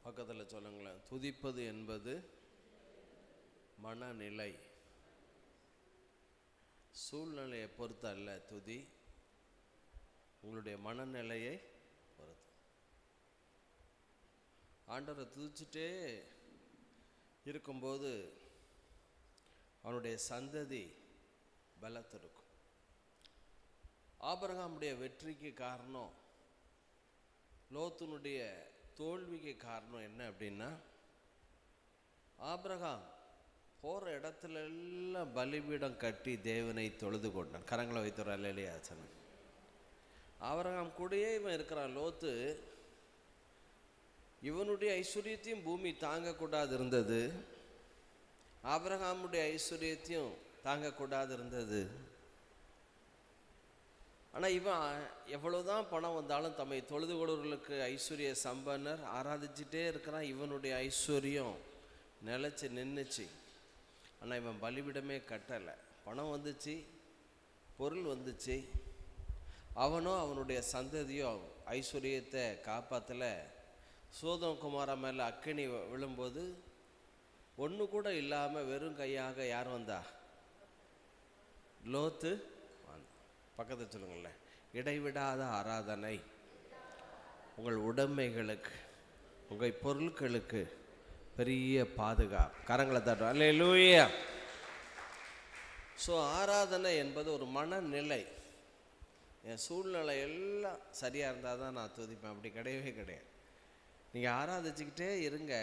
பக்கத்தில் சொல்லுங்களேன். துதிப்பது என்பது மனநிலை, சூழ்நிலையை பொறுத்து அல்ல. துதி உங்களுடைய மனநிலையை பொறுத்து. ஆண்டவரை துதிச்சுட்டே இருக்கும்போது அவனுடைய சந்ததி பலத்திருக்கும். ஆபிரகாமுடைய வெற்றிக்கு காரணம், லோத்துனுடைய தோல்விக்கு காரணம் என்ன அப்படின்னா, ஆபிரகாம் போகிற இடத்துல எல்லாம் பலிபீடம் கட்டி தேவனை தொழுது கொண்டான். கரங்களை வைத்தோர் அல்லையா சொன்ன. ஆபிரகாம் கூடயே இவன் இருக்கிறான். லோத்து இவனுடைய ஐஸ்வர்யத்தையும் பூமி தாங்கக்கூடாது இருந்தது, ஆபிரகாமுடைய ஐஸ்வர்யத்தையும் தாங்கக்கூடாது இருந்தது. ஆனால் இவன் எவ்வளோதான் பணம் வந்தாலும் தம்மை தொழுது கொள்வர்களுக்கு ஐஸ்வர்ய சம்பன்னர் ஆராதிச்சுட்டே இருக்கிறான். இவனுடைய ஐஸ்வர்யம் நிலச்சி நின்றுச்சு. ஆனால் இவன் பலிபிடமே கட்டலை. பணம் வந்துச்சு, பொருள் வந்துச்சு. அவனோ அவனுடைய சந்ததியோ ஐஸ்வர்யத்தை காப்பாற்றலை. சோதம் குமாரா மேலே அக்கினி விழும்போது ஒன்று கூட இல்லாமல் வெறும் கையாக யார் வந்தா? லோத்து வந்தா. பக்கத்தில் சொல்லுங்களேன். இடைவிடாத ஆராதனை உங்கள் உடைமைகளுக்கு, உங்கள் பொருட்களுக்கு பெரிய பாதுகாப்பு. கரங்களை தட்டுவோம். அல்லேலூயா. ஸோ ஆராதனை என்பது ஒரு மனநிலை. என் சூழ்நிலை எல்லாம் சரியாக இருந்தால் தான் நான் துதிப்பேன். அப்படி கிடையவே கிடையாது. நீங்கள் ஆராதிச்சுக்கிட்டே இருங்க,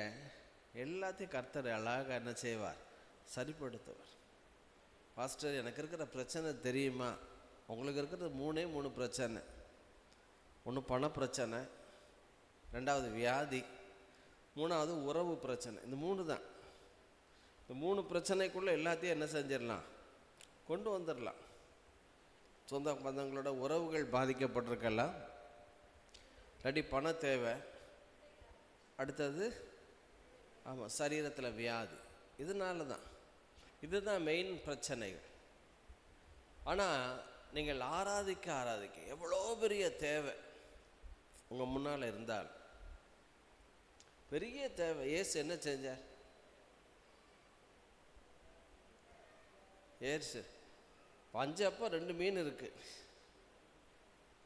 எல்லாத்தையும் கர்த்தர் அழகாக என்ன செய்வார்? சரிப்படுத்துவார். பாஸ்டர், எனக்கு இருக்கிற பிரச்சனை தெரியுமா? உங்களுக்கு இருக்கிறது மூணு பிரச்சனை. ஒன்று பண பிரச்சனை, ரெண்டாவது வியாதி, மூணாவது உறவு பிரச்சனை. இந்த மூணு தான். இந்த மூணு பிரச்சனைக்குள்ளே எல்லாத்தையும் என்ன செஞ்சிடலாம்? கொண்டு வந்துடலாம். சொந்த பந்தங்களோட உறவுகள் பாதிக்கப்பட்டிருக்கலாம், இல்லாட்டி பண தேவை, அடுத்தது ஆமாம் சரீரத்தில் வியாதி. இதனால தான், இதுதான் மெயின் பிரச்சனைகள். ஆனால் நீங்கள் ஆராதிக்க எவ்வளோ பெரிய தேவை உங்கள் முன்னால் இருந்தால், பெரிய தேவை. ஏசு என்ன செஞ்சார்? ஏசு 5 அப்பம் 2 மீன் இருக்கு.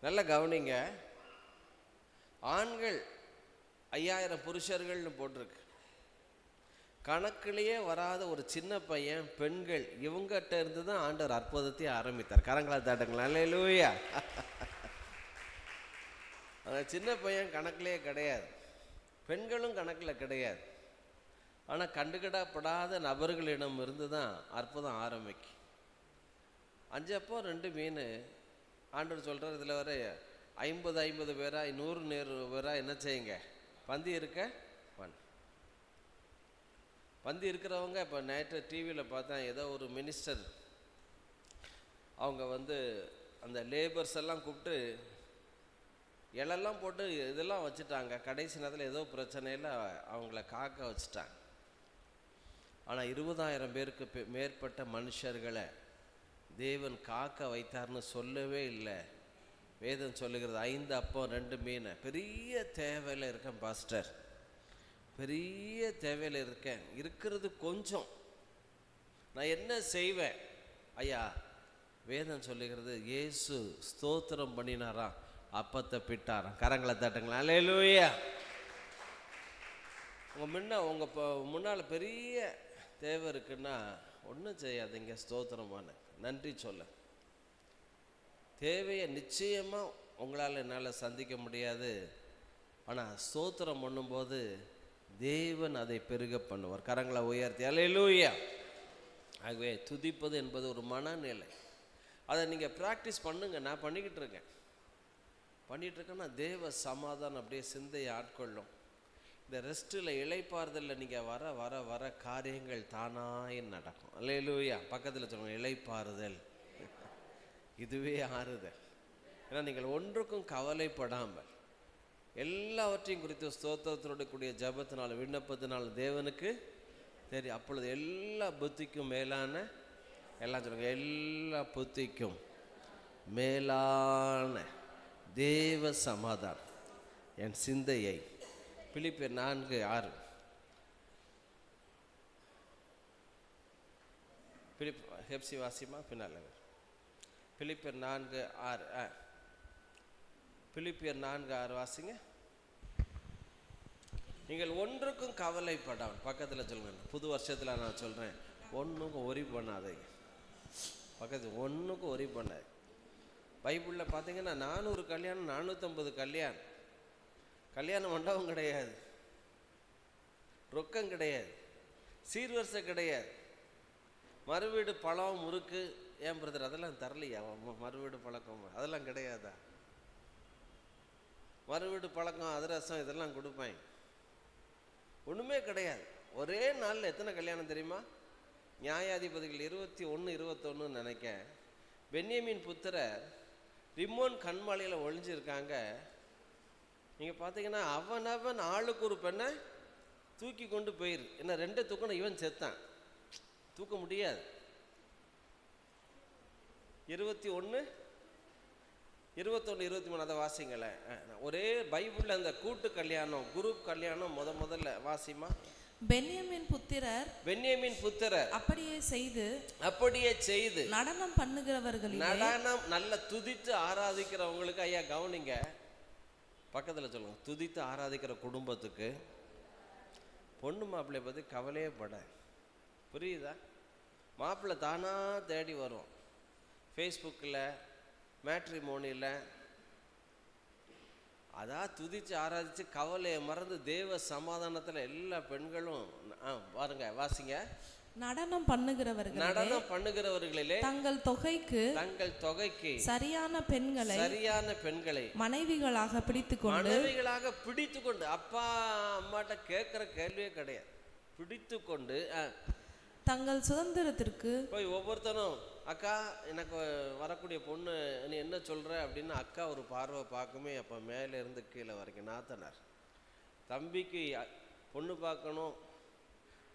நல்ல கவனிங்க. ஆண்கள் 5000 புருஷர்கள்னு போட்டிருக்கு. கணக்கிலேயே வராத ஒரு சின்ன பையன், பெண்கள், இவங்ககிட்ட இருந்து தான் ஆண்டவர் அற்புதத்தை ஆரம்பித்தார். கரங்களா தாட்டுங்களா? அல்லேலூயா. அந்த சின்ன பையன் கணக்கிலேயே கிடையாது, பெண்களும் கணக்கில் கிடையாது. ஆனால் கண்டுகிடப்படாத நபர்களிடம் இருந்து தான் அற்புதம் ஆரம்பிக்கும். 5 அப்பம் 2 மீன். ஆண்டவர் சொல்கிறார், இதில் வர 50 பேரா 100 பேரா என்ன செய்யுங்க? பந்தி இருக்க பந்தி இருக்கிறவங்க. இப்போ நேற்று டிவியில் பார்த்தேன், ஏதோ ஒரு மினிஸ்டர் அவங்க அந்த லேபர்ஸ் எல்லாம் கூப்பிட்டு இலெல்லாம் போட்டு இதெல்லாம் வச்சுட்டாங்க. கடைசி நேரத்தில் ஏதோ பிரச்சனையில் அவங்கள காக்க வச்சுட்டாங்க. ஆனால் 20,000 பேருக்கு மேற்பட்ட மனுஷர்களை தேவன் காக்க வைத்தார்னு சொல்லவே இல்லை. வேதம் சொல்லுகிறது 5 அப்பம் 2 மீன். பெரிய தேவையில் இருக்கேன் பாஸ்டர், பெரிய தேவையில் இருக்கேன், இருக்கிறது கொஞ்சம், நான் என்ன செய்வேன்? ஐயா, வேதம் சொல்லுகிறது இயேசு ஸ்தோத்திரம் பண்ணினாராம், அப்பத்தை பிட்டாராம். கரங்களை தட்டுங்களா? அல்லேலூயா. உங்கள் முன்னால் பெரிய தேவை இருக்குன்னா ஒன்றும் செய்யாதீங்க, ஸ்தோத்திரமான நன்றி சொல்ல. தேவையை நிச்சயமாக உங்களால் என்னால் சந்திக்க முடியாது, ஆனால் ஸ்தோத்திரம் பண்ணும்போது தேவன் அதை பெருக பண்ணுவார். கரங்களை உயர்த்தி அல்லேலூயா. ஆகவே துதிப்பது என்பது ஒரு மனநிலை. அதை நீங்கள் ப்ராக்டிஸ் பண்ணுங்க. நான் பண்ணிக்கிட்டு இருக்கேன்னா தேவ சமாதானம் அப்படியே சிந்தையை ஆட்கொள்ளும். இந்த ரெஸ்ட்டில், இளைப்பாறுதலில் நீங்கள் வர வர வர காரியங்கள் தானாய் நடக்கும். அல்லேலூயா. பக்கத்தில் சொல்லுங்கள், இளைப்பாறுதல். இதுவே ஆறுதல். ஏன்னா நீங்கள் ஒன்றுக்கும் கவலைப்படாமல் எல்லாவற்றையும் குறித்து ஸ்தோத்திரத்தோடு கூடிய ஜபத்தினால், விண்ணப்பத்தினால் தேவனுக்கு தெரியும். அப்பொழுது எல்லா புத்திக்கும் மேலான, எல்லாம் சொல்லுங்கள், எல்லா புத்திக்கும் மேலான தேவ சமாதானம் என் சிந்தையை பிலிப்பியர் 4:6. ஹெப்சி வாசிமா பின்னால். பிலிப்பியர் 4:6. பிலிப்பியர் 4:6 வாசிங்க. நீங்கள் ஒன்றுக்கும் கவலைப்படாமல், பக்கத்தில் சொல்லுங்க, புது வருஷத்தில் நான் சொல்கிறேன், ஒன்றுக்கும் ஒரி பண்ணாதீங்க. பக்கத்தில் ஒன்றுக்கும் ஒரி பண்ணாது. பைபிளில் பார்த்தீங்கன்னா 400 கல்யாணம், 450 கல்யாணம். கல்யாண மண்டபம் கிடையாது, ரொக்கம் கிடையாது, சீர்வரிசை கிடையாது, மறுவீடு பழம் முறுக்கு. ஏன் பிரதர் அதெல்லாம் தரலையா? மறுவீடு பழக்கம் அதெல்லாம் கிடையாதா? மறுவீடு பழக்கம் அதிரசம் இதெல்லாம் கொடுப்பாங்க. ஒன்றுமே கிடையாது. ஒரே நாளில் எத்தனை கல்யாணம் தெரியுமா? நியாயாதிபதிகள் 21 நினைக்க. பென்யமீன் புத்திரர் ரிம்மோன் கண்மாலையில் ஒளிஞ்சிருக்காங்க. நீங்கள் பார்த்தீங்கன்னா அவனவன் ஆளுக்கு ஒரு பெண்ணை தூக்கி கொண்டு போயிரு. என்ன 2 தூக்கணும், இவன் செத்தான், தூக்க முடியாது. 21, 23 அதை வாசிங்களேன். ஒரே பைபிளில் அந்த கூட்டு கல்யாணம், குரூப் கல்யாணம் முதல்ல வாசிமா. பென்யமீன் புத்திரர் அப்படியே செய்து நடனம் பண்ணுகிறவர்கள், நடனம் நல்ல துதித்து ஆராதிக்கிறவங்களுக்கு, ஐயா கவனிங்க, பக்கத்தில் சொல்லுங்க, துதித்து ஆராதிக்கிற குடும்பத்துக்கு பொண்ணு மாப்பிள்ளைய பற்றி கவலையே பட. புரியுதா? மாப்பிள்ளை தானாக தேடி வரும். ஃபேஸ்புக்கில், மேட்ரிமோனியில் அதான் துதிச்சு ஆராதிச்சு கவலையை மறந்து தேவ சமாதானத்தில் எல்லா பெண்களும் பாருங்க, வாசிங்க. நடனம் பண்ணுகிறவர்களிலே தங்கள் தொகைக்கு சரியான பெண்களை மனைவிகளாக பிடித்துக்கொண்டு அப்பா அம்மாட்ட கேட்கிற கேள்வியே கிடையாது, பிடித்துக்கொண்டு தங்கள் சுதந்திரத்திற்கு போய் ஒவ்வொருத்தரும், அக்கா எனக்கு வரக்கூடிய பொண்ணு நீ என்ன சொல்கிற அப்படின்னு அக்கா ஒரு பார்வை பார்க்குமே. அப்போ மேலே இருந்து கீழே வரைக்கும் நாத்தனார், தம்பிக்கு பொண்ணு பார்க்கணும்,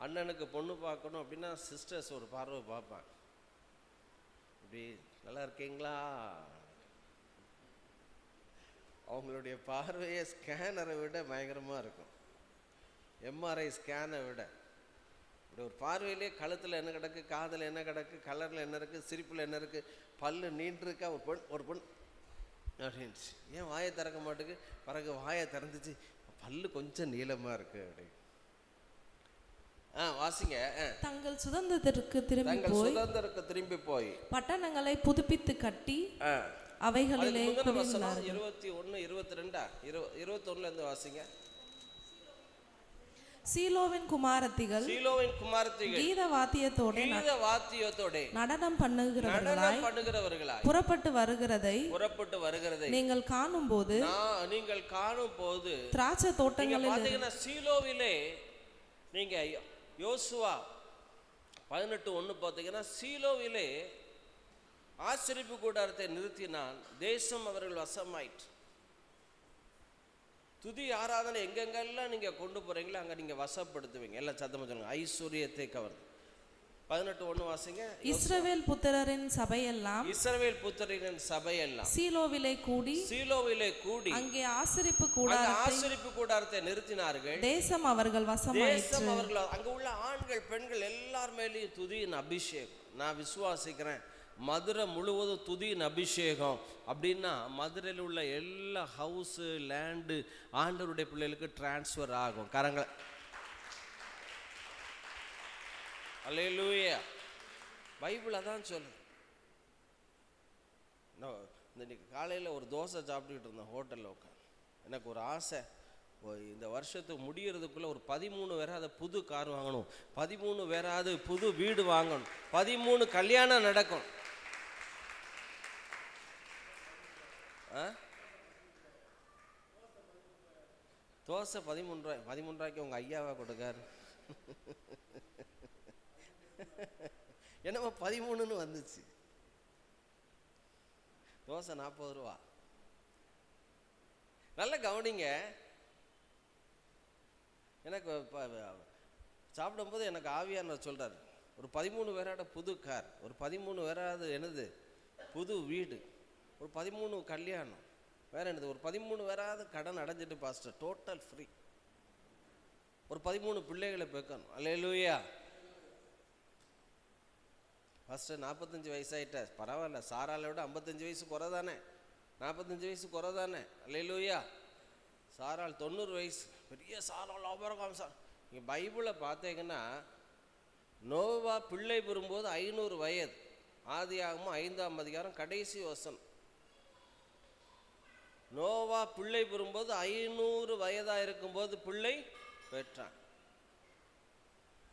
அண்ணனுக்கு பொண்ணு பார்க்கணும் அப்படின்னா சிஸ்டர்ஸ் ஒரு பார்வை பார்ப்பாங்க. இப்படி நல்லா இருக்கீங்களா? அவங்களுடைய பார்வையை ஸ்கேனரை விட பயங்கரமாக இருக்கும், எம்ஆர்ஐ ஸ்கேனை விட. இப்படி ஒரு பார்வையிலே கழுத்தில் என்ன கிடக்கு, காதில் என்ன கிடக்கு, கலரில் என்ன இருக்குது, சிரிப்பில் என்ன இருக்குது, பல்லு நீண்டிருக்கா, ஒரு பொண்ணு அப்படின்ச்சு. ஏன் வாயை திறக்க மாட்டேங்குது? பிறகு வாயை திறந்துச்சு, பல்லு கொஞ்சம் நீளமாக இருக்குது அப்படி. வாசிங்க. தங்கள் சுதந்திரத்திற்கு திரும்பி போய் பட்டணங்களை புதுப்பித்து கட்டி அவைகளிலே 21, 22 இருந்து வாசிங்க. சீலோவின் குமாரத்திகள் கீத வாத்தியத்தோட நடனம் பண்ணுகிறவர்களாய் புறப்பட்டு வருகிறதை நீங்கள் காணும் போது திராட்சை தோட்டங்களில், சீலோவிலே நீங்க யோசுவா 18:1 பார்த்தீங்கன்னா, சீலோவிலே ஆசரிப்பு கூடாரத்தை நிறுத்தினான், தேசம் அவர்கள் வசமாயிற்று. துதி ஆராதனை எங்கெங்கெல்லாம் நீங்க கொண்டு போறீங்களோ அங்க நீங்க வசப்படுத்துவீங்க. எல்லாம் சத்தமா சொல்லுங்க, ஐஸ்வர்யத்தை கவர். 18:1 வாசிங்க. இஸ்ரவேல் புத்திரரின் சபையெல்லாம் சீலோவிலே கூடி அங்கே ஆசரிப்பு கூடாரத்தை நிறுத்தினார்கள். தேசம் அவர்கள் வசமாயிற்று. அங்க உள்ள ஆண்கள் பெண்கள் எல்லார் மேலேயும் துதியின் அபிஷேகம். நான் விசுவாசிக்கிறேன், மதுரை முழுவதும் துதியின் அபிஷேகம் அப்படின்னா மதுரையில் உள்ள எல்லா ஹவுஸு லேண்டு ஆண்டவருடைய பிள்ளைகளுக்கு டிரான்ஸ்ஃபர் ஆகும். கரங்களை அல்லேலூயா. பைபிள் அதான் சொல்லு. இன்னைக்கு காலையில் ஒரு தோசை சாப்பிட்டுக்கிட்டு இருந்தேன் ஹோட்டலில் உட்காந்து. எனக்கு ஒரு ஆசை, இந்த வருஷத்துக்கு முடியறதுக்குள்ளே ஒரு 13 பேராது புது கார் வாங்கணும், 13 பேராது புது வீடு வாங்கணும், 13 கல்யாணம் நடக்கும். தோசை 13 ரூபாய். 13 ரூபாய்க்கு உங்கள் ஐயாவா கொடுக்காரு? என்னமா 13ன்னு வந்துச்சு. தோசை 40 ரூபா. நல்ல கவனிங்க. எனக்கு சாப்பிடும்போது எனக்கு ஆவியானவர் சொல்றாரு, ஒரு 13 பேராட புது கார், ஒரு 13 பேராது என்னது புது வீடு, ஒரு 13 கல்யாணம், வேற என்னது ஒரு 13 பேராது கடன் அடைஞ்சிட்டு பாஸ்டர் டோட்டல் ஃப்ரீ. ஒரு 13 பிள்ளைகளை பெக்கணும். அல்லேலூயா. ஃபஸ்ட்டு 45 வயசாயிட்ட, பரவாயில்ல, சாராளை விட 55 வயசு குறை தானே, 45 வயசு குறை தானே. அல்லேலூயா. சாராள் 90 வயசு, பெரிய சாராள் அபரகாம். நீங்கள் பைபிளை பார்த்தீங்கன்னா நோவா பிள்ளை பெறும்போது 500 வயது. ஆதியாகமம் 5ஆம் அதிகாரம் கடைசி வசனம். நோவா பிள்ளை பெறும்போது 500 வயதாக இருக்கும்போது பிள்ளை பெற்றான்.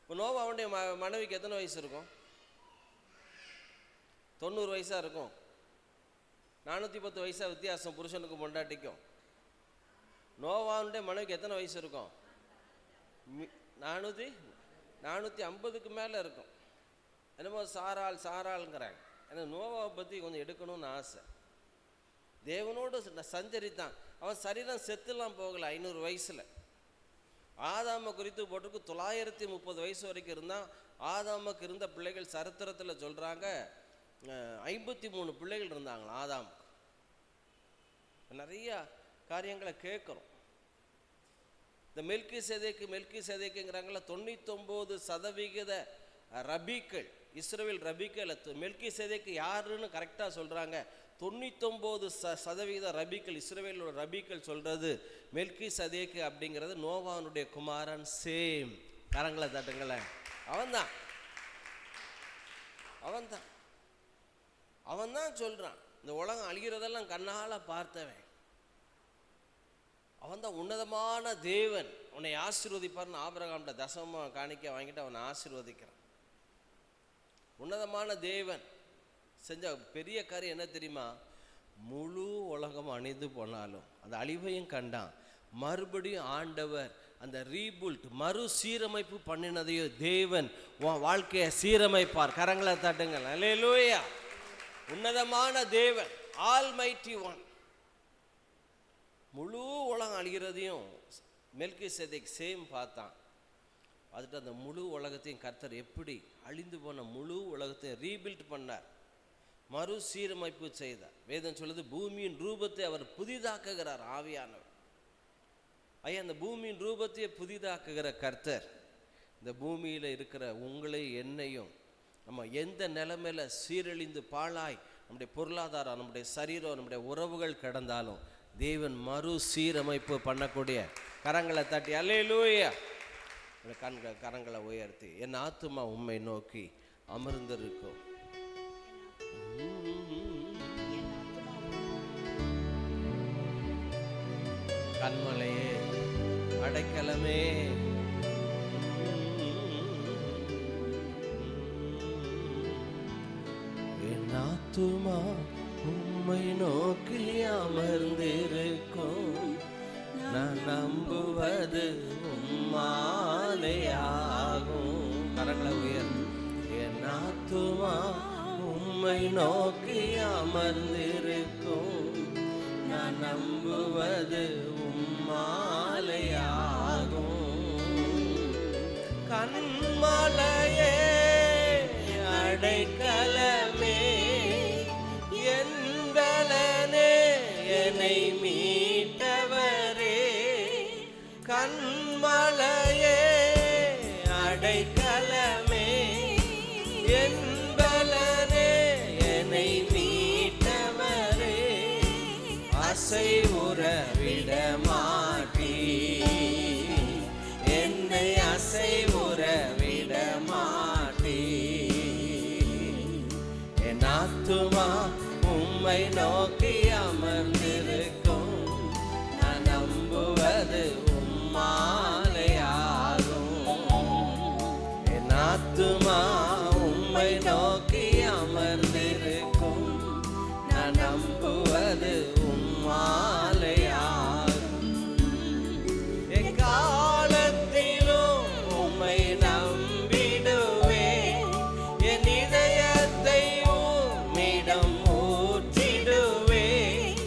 இப்போ நோவாவுடைய மனைவிக்கு எத்தனை வயசு இருக்கும்? 90 வயசாக இருக்கும். 410 வயசாக வித்தியாசம் புருஷனுக்கும் பொண்டாட்டிக்கும். நோவாவுடைய மனைவிக்கு எத்தனை வயசு இருக்கும்? 450க்கு மேலே இருக்கும். என்னமோ சாராளுங்கிறாங்க. ஏன்னா நோவாவை பற்றி கொஞ்சம் எடுக்கணும்னு ஆசை. தேவனோடு சஞ்சரித்தான். அவன் சரீரம் செத்துலாம் போகலை 500 வயசில். ஆதாமை குறித்து போட்டிருக்கு 930 வயசு வரைக்கும் இருந்தான். ஆதாமுக்கு இருந்த பிள்ளைகள் சரித்திரத்தில் சொல்கிறாங்க 53 பிள்ளைகள் இருந்தாங்களா ஆதாம். நிறைய காரியங்களை கேட்குறோம். இந்த மெல்கி சேதேக்குங்கிறாங்களா, 99% ரபிக்கள், இஸ்ரவேல் ரபிக்கள். மெல்கி சேதேக்கு யாருன்னு கரெக்டாக சொல்கிறாங்க. 99% ரபிக்கள், இஸ்ரவேலோட ரபிக்கள் சொல்கிறது மெல்கி சதேக்கு அப்படிங்கிறது நோவானுடைய குமாரன் சேம். கரங்களை தட்டுங்களேன். அவன் தான் சொல்கிறான், இந்த உலகம் அழிகிறதெல்லாம் கண்ணால் பார்த்தவன். அவன் தான் உன்னதமான தேவன், உன்னை ஆசீர்வதிப்பார்னு ஆபிரகாம்கிட்ட தசமமாக காணிக்க வாங்கிட்டு அவனை ஆசீர்வதிக்கிறான். உன்னதமான தேவன் செஞ்ச பெரிய காரியம் என்ன தெரியுமா? முழு உலகம் அணிந்து போனாலும் அந்த அழிவையும் கண்டான். மறுபடியும் ஆண்டவர் அந்த ரீபுல்ட் மறு சீரமைப்பு பண்ணினதையோ தேவன் உன் வாழ்க்கையை சீரமைப்பார். கரங்களை தட்டுங்கள். அல்லேலூயா. உன்னதமான தேவன், ஆல்மைட்டி ஒன். முழு உலகம் அழிகிறதையும் மெல்கி சேதேக் சேம் பார்த்தான். பார்த்துட்டு அந்த முழு உலகத்தையும் கர்த்தர் எப்படி அழிந்து போன முழு உலகத்தையும் ரீபில்ட் பண்ணார், மறு சீரமைப்பு செய்தார். வேதம் சொல்லுது பூமியின் ரூபத்தை அவர் புதிதாக்குகிறார். ஆவியானவர் ஐயா, அந்த பூமியின் ரூபத்தையே புதிதாக்குகிற கர்த்தர் இந்த பூமியில் இருக்கிற உங்களை என்னையும் நம்ம எந்த நிலைமையில சீரழிந்து பாழாய் நம்முடைய பொருளாதாரம், நம்முடைய சரீரம், நம்முடைய உறவுகள் கிடந்தாலும் தேவன் மறு சீரமைப்பு பண்ணக்கூடிய. கரங்களை தட்டி அல்லேலூயா. கரங்களை உயர்த்தி என் ஆத்துமா உம்மை நோக்கி அமர்ந்திருக்கும். கண்மலையே, அடைக்கலமே, என் ஆத்துமா உம்மை நோக்கி அமர்ந்திருக்கும். நான் நம்புவது உம்மாலேயாகும். கரங்களை உயர்ந்து என் ஆத்துமா உம்மை நோக்கி அமர்ந்திருக்கும். நான் நம்புவது உம்மாலேயாகும். கண்மலையே, அடைக்கலமே, என்பலனே, என்னை மீட்டவரே. கண்மலையே, அடைக்கலமே, என்பலனே, என்னை மீட்டவரே. அசைவுற விட மாட்டீ, என்னை அசைவுற விட மாட்டீ. என் ஆத்துமா உம்மை நோக்கி அமர்ந்திருக்கும். நான் நம்புவது உம்மாலேயாகும். என் ஆத்துமா உம்மை நோக்கி அமர்ந்திருக்கும். நான் நம்புவது உம்மாலேயாகும். எக்காலத்திலும் உம்மை நம்பிடுவேன். என் இதயத்தை உம்மிடம் ஊற்றிடுவேன்.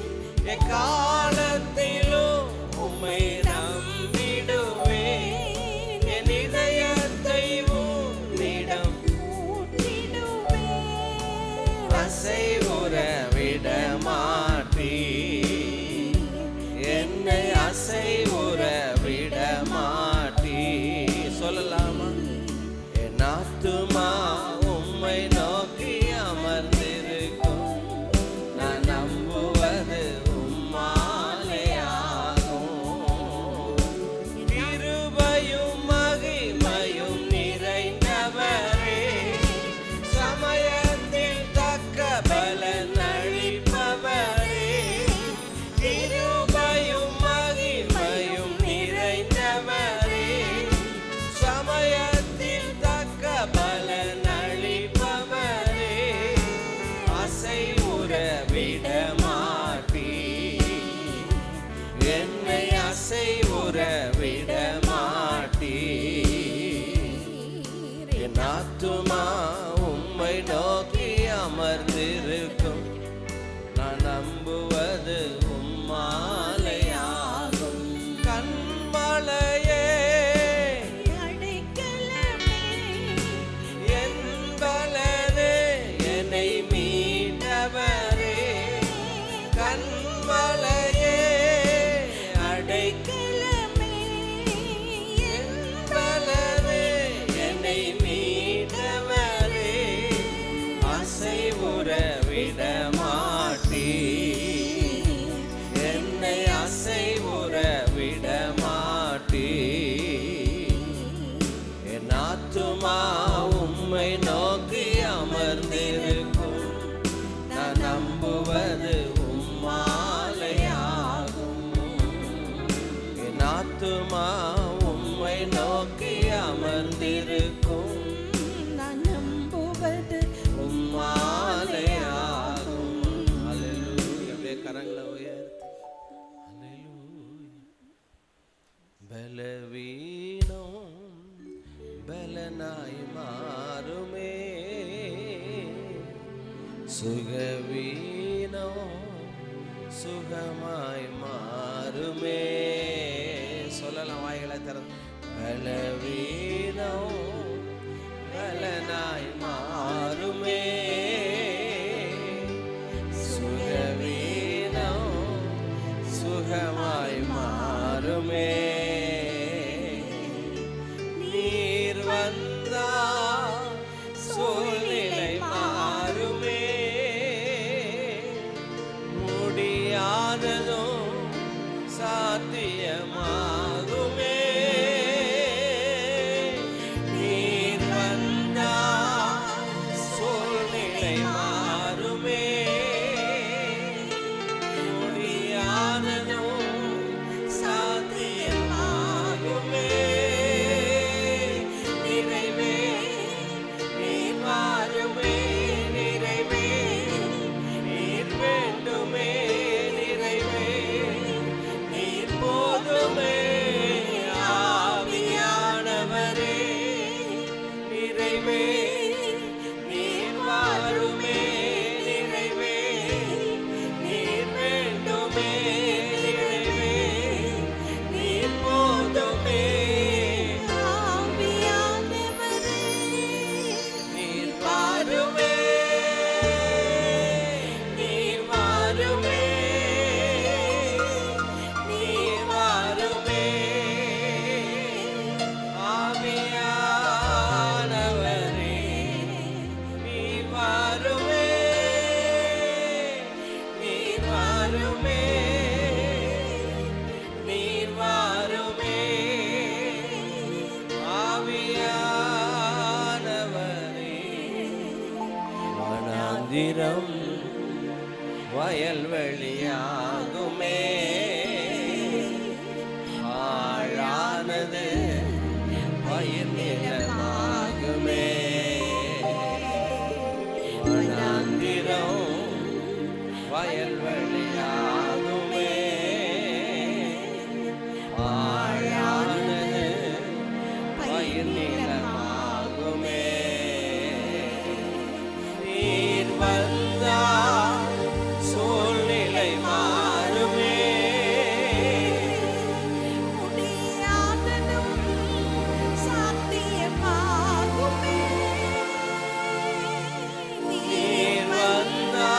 எக்காலத்திலும் உம்மை நம்பிடுவேன். என் இதயத்தை உம்மிடம் ஊற்றிடுவேன். அசைவுற விட மாட்டீ, என்னை அசைவுற விட மாட்டீ. மலையே அடைக்கலமே என் பலனே என்னை மீட்டவரே அசைவுற விட மாட்டீ என்னை அசைவுற விட மாட்டீ என் ஆத்துமா உம்மை நோக்கி அமர்ந்திருக்கும் நான் நம்புவது உம்மாலையாகும் என் ஆத்துமா உம்மை நோக்கி அமர்ந்திருக்கும் நான் நம்புவது உம்மாலையாகும். அல்லேலூயா. அப்படியே கரங்களை உயர்த்தி அல்லேலூயா. பலவீனம் பலனாய் மாறுமே சுகவீனம் சுகமாய் மாறுமே. சொல்லலாம் வாய்களை திறந்து. பலவீனம் பலனாய் மாறுமே சுகவீனம் சுகமாய் மாறுமே. நீர் வந்தா சூழ்நிலை மாறுமே முடியாததும் சாத்தியமாகுமே. நீர் வந்தா சூழ்நிலை மாறுமே முடியாததும் சாத்தியமாகுமே. நிறைவே நீர் மாறுமே நிறைவே நீர் வேண்டுமே நிறைவே நீர் போதுமே ஆவியானவரே நிறைவே நீர் மாறுமே நிறைவே நீர் வேண்டுமே நிறைவே நீர் போதுமே ஆவியானவரே நீர் மாறுமே நீர் மாறுமே நீர் மாறுமே ஆவியானவரே நீர் மாறுமே நீர் மாறுமே நீர் மாறுமே ஆவியானவரே. வனாந்திரம் வயல்வெளியாகுமே ஆழானது பயிர் நிலமாகுமே. வனாந்திரம் வயல்வெளியாகுமே ஆழானது பயிர் நிலமாகுமே. நீர் வந்தா சூழ்நிலை மாறுமே முடியாததும் சாத்தியமாகுமே. நீர் வந்தா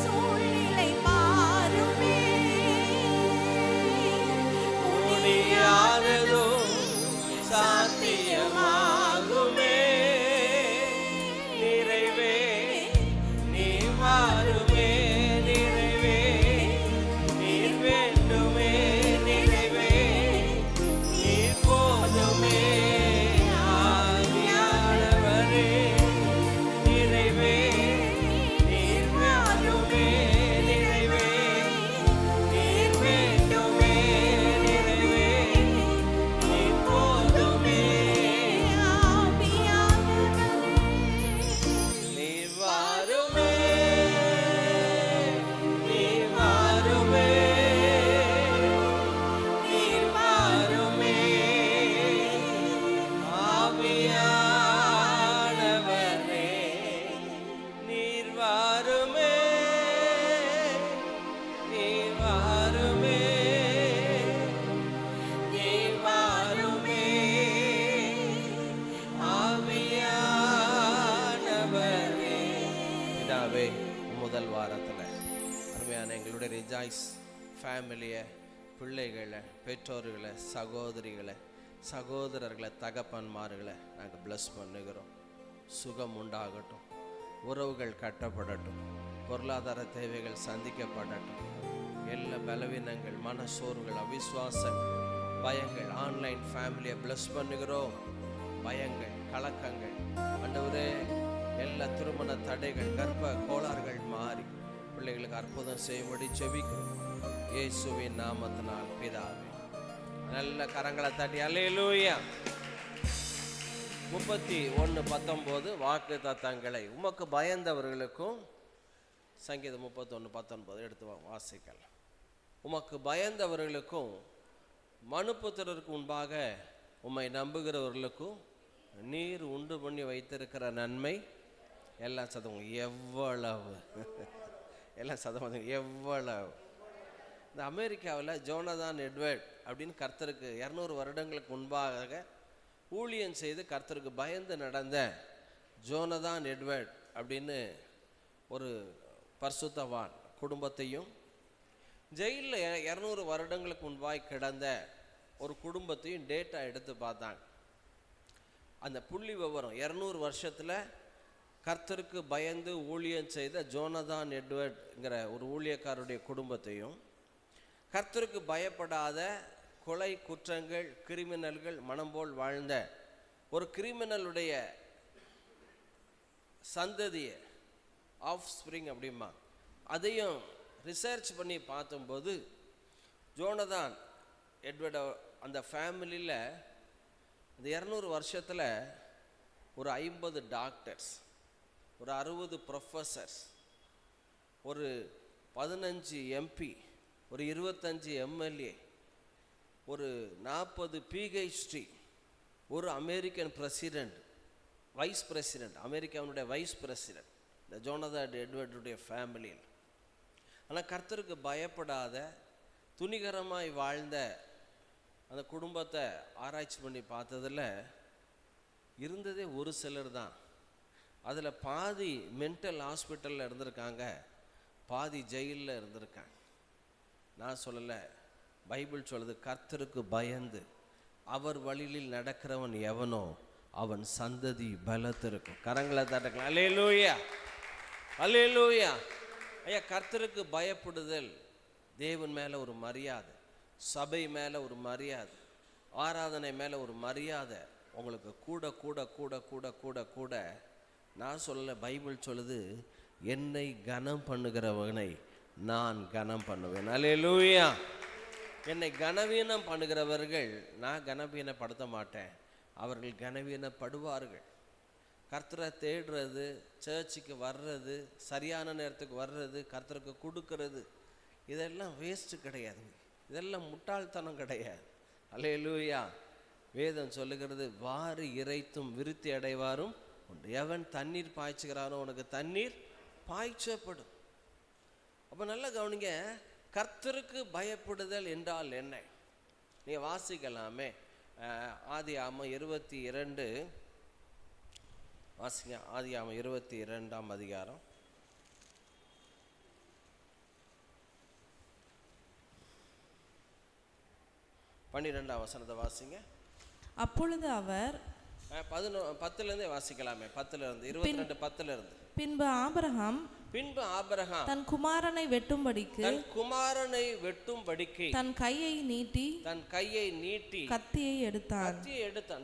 சூழ்நிலை மாறுமே முடியாததும் சாத்தியமாகுமே. நிறைவே நீர் மாறுமே நிறைவே நீர் வேண்டுமே நிறைவே நீர் போதுமே ஆவியானவரே நிறைவே நீர் மாறுமே நிறைவே நீர் வேண்டுமே நிறைவே நீர் போதுமே நீர் வாருமே நீர் வாருமே நீர் வாருமே ஆவியானவரே நீர் வாருமே நீர் வாருமே நீர் வாருமே ஆவியானவரே. பிதாவே முதல் வாரத்தில் அருமையான அருமையான எங்களுடைய ரிஜாய்ஸ் ஃபேமிலியை, பிள்ளைகளை, பெற்றோர்களை, சகோதரர்களை, தகப்பன்மார்களை நாங்கள் ப்ளஸ் பண்ணுகிறோம். சுகம் உண்டாகட்டும், உறவுகள் கட்டப்படட்டும், பொருளாதார தேவைகள் சந்திக்கப்படட்டும். எல்லா பலவீனங்கள், மனசோர்வுகள், அவிசுவாசங்கள், பயங்கள், ஆன்லைன் ஃபேமிலியை ப்ளஸ் பண்ணுகிறோம். பயங்கள், கலக்கங்கள், ஆண்டவரே எல்லா திருமண தடைகள், கர்ப்ப கோளாறுகள் மாறி பிள்ளைகளுக்கு அற்புதம் செய்யும்படி ஜெபிக்கிறோம் இயேசுவின் நாமத்தினால் பிதாவே. நல்ல கரங்களை தட்டி அல்லேலூயா. 31:19 வாக்கு தத்தங்களை உமக்கு பயந்தவர்களுக்கும். சங்கீதம் 31:19 எடுத்து வாசிக்கலாம். உமக்கு பயந்தவர்களுக்கும் மனுபுத்திரருக்கு முன்பாக உம்மை நம்புகிறவர்களுக்கும் நீர் உண்டு பண்ணி வைத்திருக்கிற நன்மை எல்லாம் சதம் எவ்வளவு எல்லாம் சதம் எவ்வளவு. இந்த அமெரிக்காவில் ஜோனதான் எட்வர்ட் அப்படின்னு கர்த்தருக்கு 200 வருடங்களுக்கு முன்பாக ஊழியம் செய்து கர்த்தருக்கு பயந்து நடந்த ஜோனதான் எட்வர்ட் அப்படின்னு ஒரு பரிசுத்தவான் குடும்பத்தையும், ஜெயிலில் 200 வருடங்களுக்கு முன்பாய் கிடந்த ஒரு குடும்பத்தையும் டேட்டா எடுத்து பார்த்தாங்க. அந்த புள்ளி விவரம் 200 வருஷத்தில் கர்த்தருக்கு பயந்து ஊழியம் செய்த ஜோனதான் எட்வர்ட்ங்கிற ஒரு ஊழியக்காரருடைய குடும்பத்தையும், கர்த்தருக்கு பயப்படாத கொலை குற்றங்கள், கிரிமினல்கள் மனம் போல் வாழ்ந்த ஒரு கிரிமினலுடைய சந்ததியை, ஆஃப் ஸ்ப்ரிங் அப்படிமா, அதையும் ரிசர்ச் பண்ணி பார்த்தும்போது ஜோனதான் எட்வர்ட் அந்த ஃபேமிலியில் இந்த 200 வருஷத்தில் ஒரு 50 டாக்டர்ஸ், ஒரு 60 ப்ரொஃபஸர்ஸ், ஒரு 15 எம்பி, ஒரு 25 எம்எல்ஏ, ஒரு 40 பிஹெச்டி, ஒரு அமெரிக்கன் பிரசிடெண்ட், வைஸ் பிரசிடெண்ட், அமெரிக்காவுடைய வைஸ் பிரசிடெண்ட் இந்த ஜோனதான் எட்வர்டுடைய ஃபேமிலியில். ஆனால் கர்த்தருக்கு பயப்படாத துணிகரமாய் வாழ்ந்த அந்த குடும்பத்தை ஆராய்ச்சி பண்ணி பார்த்ததில் இருந்ததே ஒரு சிலர் தான். அதில் பாதி மென்டல் ஹாஸ்பிட்டலில் இருந்திருக்காங்க, பாதி ஜெயிலில் இருந்திருக்காங்க. நான் சொல்லலை, பைபிள் சொல்லுது, கர்த்தருக்கு பயந்து அவர் வழியில் நடக்கிறவன் எவனோ அவன் சந்ததி பலத்திருக்கும். கரங்களை தட்டக்கலாம். அல்லேலூயா, அல்லேலூயா. ஐயா, கர்த்தருக்கு பயப்படுதல் தேவன் மேலே ஒரு மரியாதை, சபை மேலே ஒரு மரியாதை, ஆராதனை மேலே ஒரு மரியாதை உங்களுக்கு கூட கூட கூட கூட கூட கூட. நான் சொல்லலை, பைபிள் சொல்லுது, என்னை கனம் பண்ணுகிறவனை நான் கனம் பண்ணுவேன். அல்லேலூயா. என்னை கனவீனம் பண்ணுகிறவர்கள் நான் கனவீனப்படுத்த மாட்டேன், அவர்கள் கனவீனப்படுவார்கள். கர்த்தரை தேடுறது, சர்ச்சுக்கு வர்றது, சரியான நேரத்துக்கு வர்றது, கர்த்தருக்கு கொடுக்கறது, இதெல்லாம் வேஸ்ட்டு கிடையாது, இதெல்லாம் முட்டாள்தனம் கிடையாது. அல்லேலூயா. வேதம் சொல்லுகிறது, வாரி இறைத்தும் விருத்தி அடைவாரும் உண்டு. எவன் தண்ணீர் பாய்ச்சுகிறானோ உனக்கு தண்ணீர் பாய்ச்சப்படும். அப்போ நல்லா கவனிங்க, கர்த்தருக்கு பயப்படுதல் என்றால் என்ன? நீங்கள் வாசிக்கலாமே, ஆதியாகமம் 22 வாசிங்க. ஆதியாகமம் 22ஆம் அதிகாரம் 12ஆம் வசனத்தை வாசிங்க. அப்பொழுது அவர் 10 வாசிக்கலாமே, 22 10 பின்பு ஆபிரகாம் தன் குமாரனை வெட்டும்படிக்கு தன் கையை நீட்டி கத்தியை எடுத்தான்.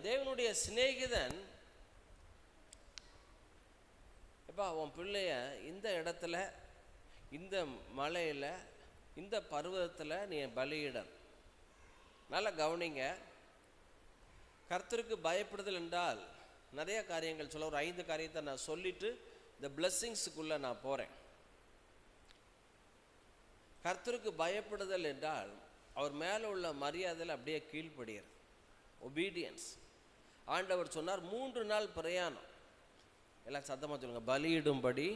தேவனுடைய சிநேகிதன், எப்பா உன் பிள்ளைய இந்த இடத்துல, இந்த மலையில, இந்த பர்வதத்தில் நீ பலியிடம். நல்லா கவனிங்க, கர்த்தருக்கு பயப்படுதல் என்றால் நிறைய காரியங்கள் சொல்ல. ஒரு 5 காரியத்தை நான் சொல்லிட்டு இந்த பிளெஸ்ஸிங்ஸுக்குள்ளே நான் போகிறேன். கர்த்தருக்கு பயப்படுதல் என்றால் அவர் மேலே உள்ள மரியாதையில் அப்படியே கீழ்ப்படுகிறது, ஒபீடியன்ஸ். ஆண்டவர் சொன்னார் 3 நாள் பிரயாணம். எல்லாம் சத்தமாக சொல்லுங்க, பலியிடும்படி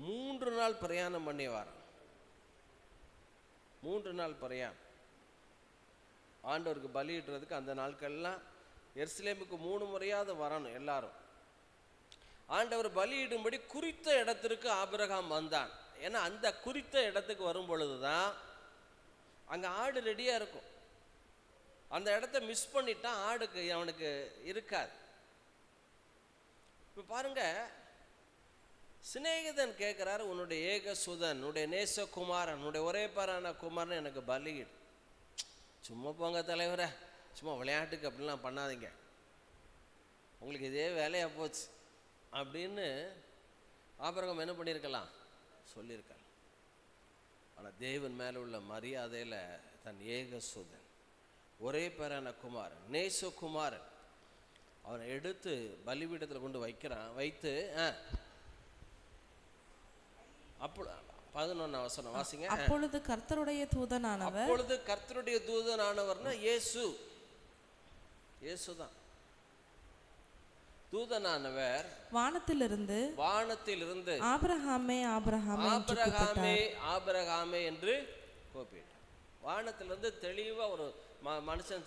3 நாள் பிரயாணம் பண்ணி வரோம். 3 நாள் பிரயாணம். ஆண்டவருக்கு பலியிடுறதுக்கு அந்த நாட்கள்லாம் எருசலேமுக்கு 3 முறையாவது வரணும் எல்லாரும். ஆண்டவர் பலியிடும்படி குறித்த இடத்திற்கு ஆபிரகாம் வந்தான். ஏன்னா அந்த குறித்த இடத்துக்கு வரும் பொழுது தான் அங்கே ஆடு ரெடியாக இருக்கும். அந்த இடத்த மிஸ் பண்ணிட்டான் ஆடுக்கு அவனுக்கு இருக்காது. இப்போ பாருங்க, சிநேகிதன் கேட்குறாரு, உன்னுடைய ஏகசுதன், உன்னுடைய நேசகுமாரன், உன்னுடைய ஒரே பேரான குமாரன் எனக்கு பலியிடு. சும்மா போங்க தலைவரை, சும்மா விளையாட்டுக்கு அப்படிலாம் பண்ணாதீங்க, உங்களுக்கு இதே வேலையாக போச்சு அப்படின்னு ஆபிரகாம் என்ன பண்ணியிருக்கலாம், சொல்லியிருக்கலாம். ஆனால் தேவன் மேலே உள்ள மரியாதையில் தன் ஏகசுதன், ஒரே பேரான குமாரன், நேசகுமாரன், அவனை எடுத்து பலிபீடத்தில் கொண்டு வைத்து அப்போ 11 வசனம் வாசிங்க. அப்பொழுது கர்த்தருடைய தூதனானவர், அப்பொழுது கர்த்தருடைய தூதனானவர்னா இயேசுதான். தூதனானவர் வானத்திலிருந்து ஆபிரகாமே என்று கூப்பிட்டார். வானத்திலிருந்து தெளிவா ஒரு மனுஷன்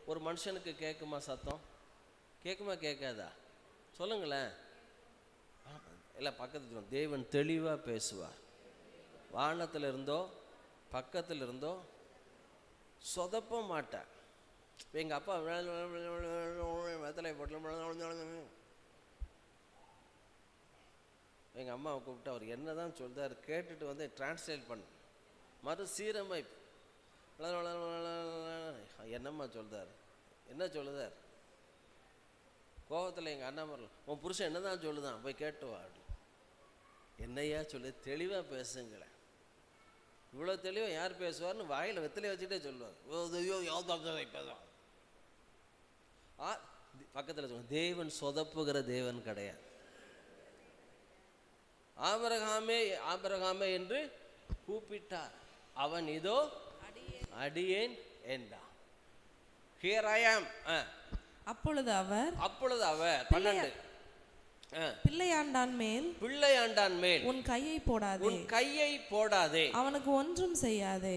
ஒரு மனுஷனுக்கு கேட்குமா சத்தம்? கேட்குமா கேட்காதா? சொல்லுங்களேன். இல்லை, பக்கத்துல தேவன் தெளிவா பேசுவார். வானத்தில் இருந்தோ பக்கத்தில் இருந்தோ சொதப்ப மாட்டார். எங்கள் அப்பா வெத்தலை போட்டு எங்கள் அம்மாவை கூப்பிட்டு அவர் என்ன தான் சொல்கிறார் கேட்டுட்டு வந்து டிரான்ஸ்லேட் பண்ண மறுசீரமைப்பு. என்னம்மா சொல்கிறார், என்ன சொல்லுதார்? கோபத்தில் எங்கள் அண்ணா வரல, உன் புருஷன் என்ன தான் சொல்லுதான், போய் கேட்டுவா அப்படி. என்னையா சொல்லு, தெளிவாக பேசுங்களேன். இவ்வளோ தெளிவாக யார் பேசுவார்னு வாயில் வெத்தலையை வச்சுட்டே சொல்லுவார். பேசுவான் பக்கத்தில் சொல்லுவாங்க. தேவன் சொதப்புகிற தேவன் கிடையாது. ஆபிரகாமே என்று கூப்பிட்டார். அவன் இதோ அடியேன் என்றான். Here I am. அப்பொழுது அவர் 12 பிள்ளையாண்டான் மேல் உன் கையை போடாதே, அவனுக்கு ஒன்றும் செய்யாதே.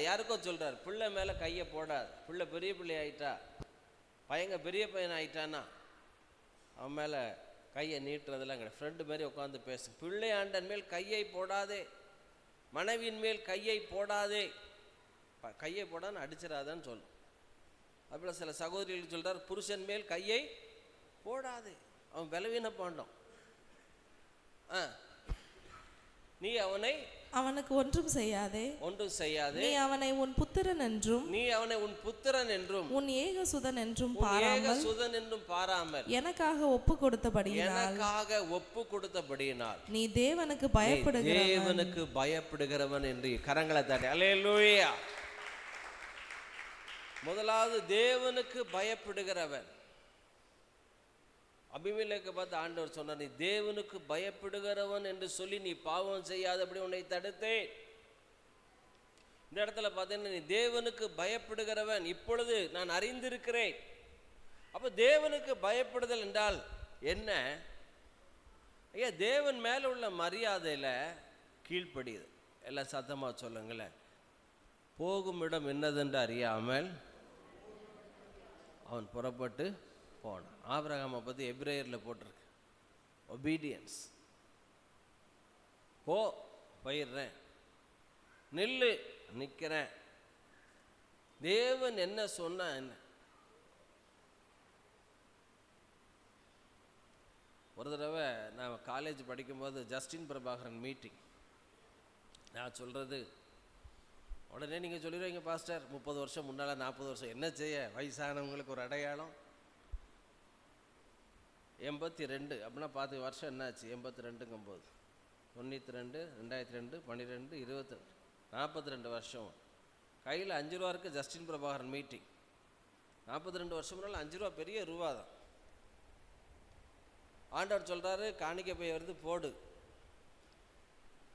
யாருக்கோ சொல்றாரு, பிள்ளை மேல கையை போடாது. பிள்ளை பெரிய பிள்ளை ஆயிட்டா, பெரிய பையன் ஆயிட்டானா அவன் மேல கையை நீட்டுறதெல்லாம் கிடையாது. ஃப்ரெண்டு மாதிரி உட்காந்து பேசு. பிள்ளையாண்டன் மேல் கையை போடாதே, மனைவியின் மேல் கையை போடாதே. கையை போடான்னு அடிச்சிடாதான்னு சொல்லும். அப்படி சில சகோதரிகளுக்கு சொல்றார், புருஷன் மேல் கையை போடாதே, அவன் பலவீன பாண்டம். நீ அவனுக்கு ஒன்றும் செய்யாதே. நீ அவனை உன் புத்திரன் என்றும் உன் ஏகசுதன் என்றும் பாராமல் எனக்காக ஒப்பு கொடுத்தபடியினால் நீ தேவனுக்கு பயப்படுகிறவன் என்று கரங்களை தட்டி அல்லேலூயா. முதலாவது தேவனுக்கு பயப்படுகிறவன். அபிமெலேக்கை பார்த்து ஆண்டவர் சொன்னார், நீ தேவனுக்கு பயப்படுகிறவன் என்று சொல்லி நீ பாவம் செய்யாதபடி உன்னை தடுத்தேன். இந்த இடத்துல பார்த்தீங்கன்னா, நீ தேவனுக்கு பயப்படுகிறவன், இப்பொழுது நான் அறிந்திருக்கிறேன். அப்போ தேவனுக்கு பயப்படுதல் என்றால் என்ன? ஐயா, தேவன் மேல உள்ள மரியாதையில கீழ்ப்படியுது. எல்லாம் சத்தமா சொல்லுங்களேன். போகும் இடம் என்னதென்று அறியாமல் அவன் புறப்பட்டு போனான். ஆபிரகாமை பற்றி எபிரேயரில் போட்டிருக்கு, ஒபீடியன்ஸ். போயிடுறேன், நிற்கிறேன். தேவன் என்ன சொன்னா என்ன? ஒரு தடவை நான் காலேஜ் படிக்கும்போது ஜஸ்டின் பிரபாகரன் மீட்டிங். நான் சொல்கிறது உடனே நீங்கள் சொல்லிடுவீங்க, பாஸ்டர் 30 வருஷம் முன்னால் 40 வருஷம் என்ன செய்ய, வயசானவங்களுக்கு ஒரு அடையாளம். 82 அப்படின்னா 10 வருஷம் என்னாச்சு? 82ங்கும்போது 92, 2002, 12, 22, 42 வருஷம். கையில் 5 ரூபா இருக்குது. ஜஸ்டின் பிரபாகரன் மீட்டிங் 42 வருஷம்னால 5 ரூபா பெரிய ரூபா தான். ஆண்டவர் சொல்கிறாரு, காணிக்கை போய் வருது,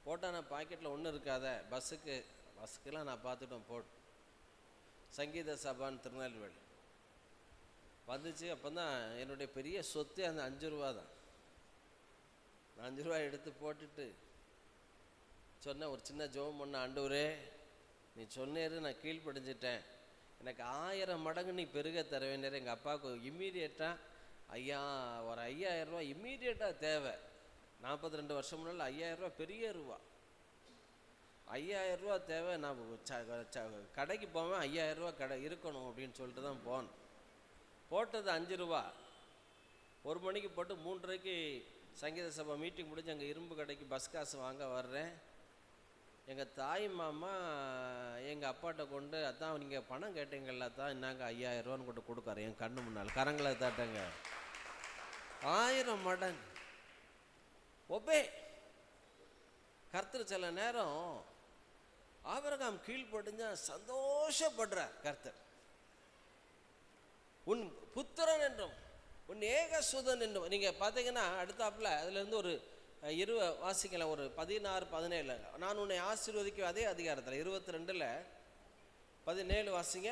போட்டால் நான் பாக்கெட்டில் ஒன்றும் இருக்காத, பஸ்ஸுக்கெல்லாம் நான் பார்த்துட்டோம், போடு. சங்கீத சபான்னு திருநெல்வேலி வந்துச்சு. அப்போ தான் என்னுடைய பெரிய சொத்து அந்த 5 ரூபா தான். 5 ரூபா எடுத்து போட்டுட்டு சொன்னேன், ஒரு சின்ன ஜெபம் பண்ண, ஆண்டவரே நீ சொன்னேரு, நான் கீழ்ப்படிஞ்சிட்டேன், எனக்கு 1000 மடங்கு நீ பெருக தர வேண்டிய. எங்கள் அப்பாவுக்கு இம்மீடியட்டாக ஒரு 5000 ரூபா இம்மீடியட்டாக தேவை. 42 வருஷம் முன்னால் 5000 ரூபா பெரிய ரூபா. 5000 ரூபா தேவை. நான் கடைக்கு போவேன், 5000 ரூபா கடை இருக்கணும் அப்படின்னு சொல்லிட்டு தான் போனேன். போட்டது 5 ரூபா. 1 மணிக்கு போட்டு 3:30க்கு சங்கீத சபை மீட்டிங் முடிஞ்சு அங்கே இரும்பு கடைக்கு பஸ் காசு வாங்க வர்றேன். எங்கள் தாய் மாமா எங்கள் அப்பாட்ட கொண்டு, அதான் நீங்கள் பணம் கேட்டீங்கல்ல தான், இன்னாங்க 5000 ரூபான்னு கொண்டு கொடுக்காரு என் கண்ணு முன்னால். கரங்களை தாட்டங்க. 1000 மடங்கு ஒபே. கர்த்தர் சில நேரம் ஆபிரகாம் கீழ்ப்படிஞ்சா சந்தோஷப்படுறார் கர்த்தர். உன் புத்திரன் என்றும் உன் ஏகசுதன் என்றும். நீங்கள் பார்த்தீங்கன்னா அடுத்தாப்புல அதுலேருந்து ஒரு வாசிக்கலாம், ஒரு 16, 17. நான் உன்னை ஆசீர்வதிக்க, அதே அதிகாரத்தில் 22ல் 17 வாசிங்க.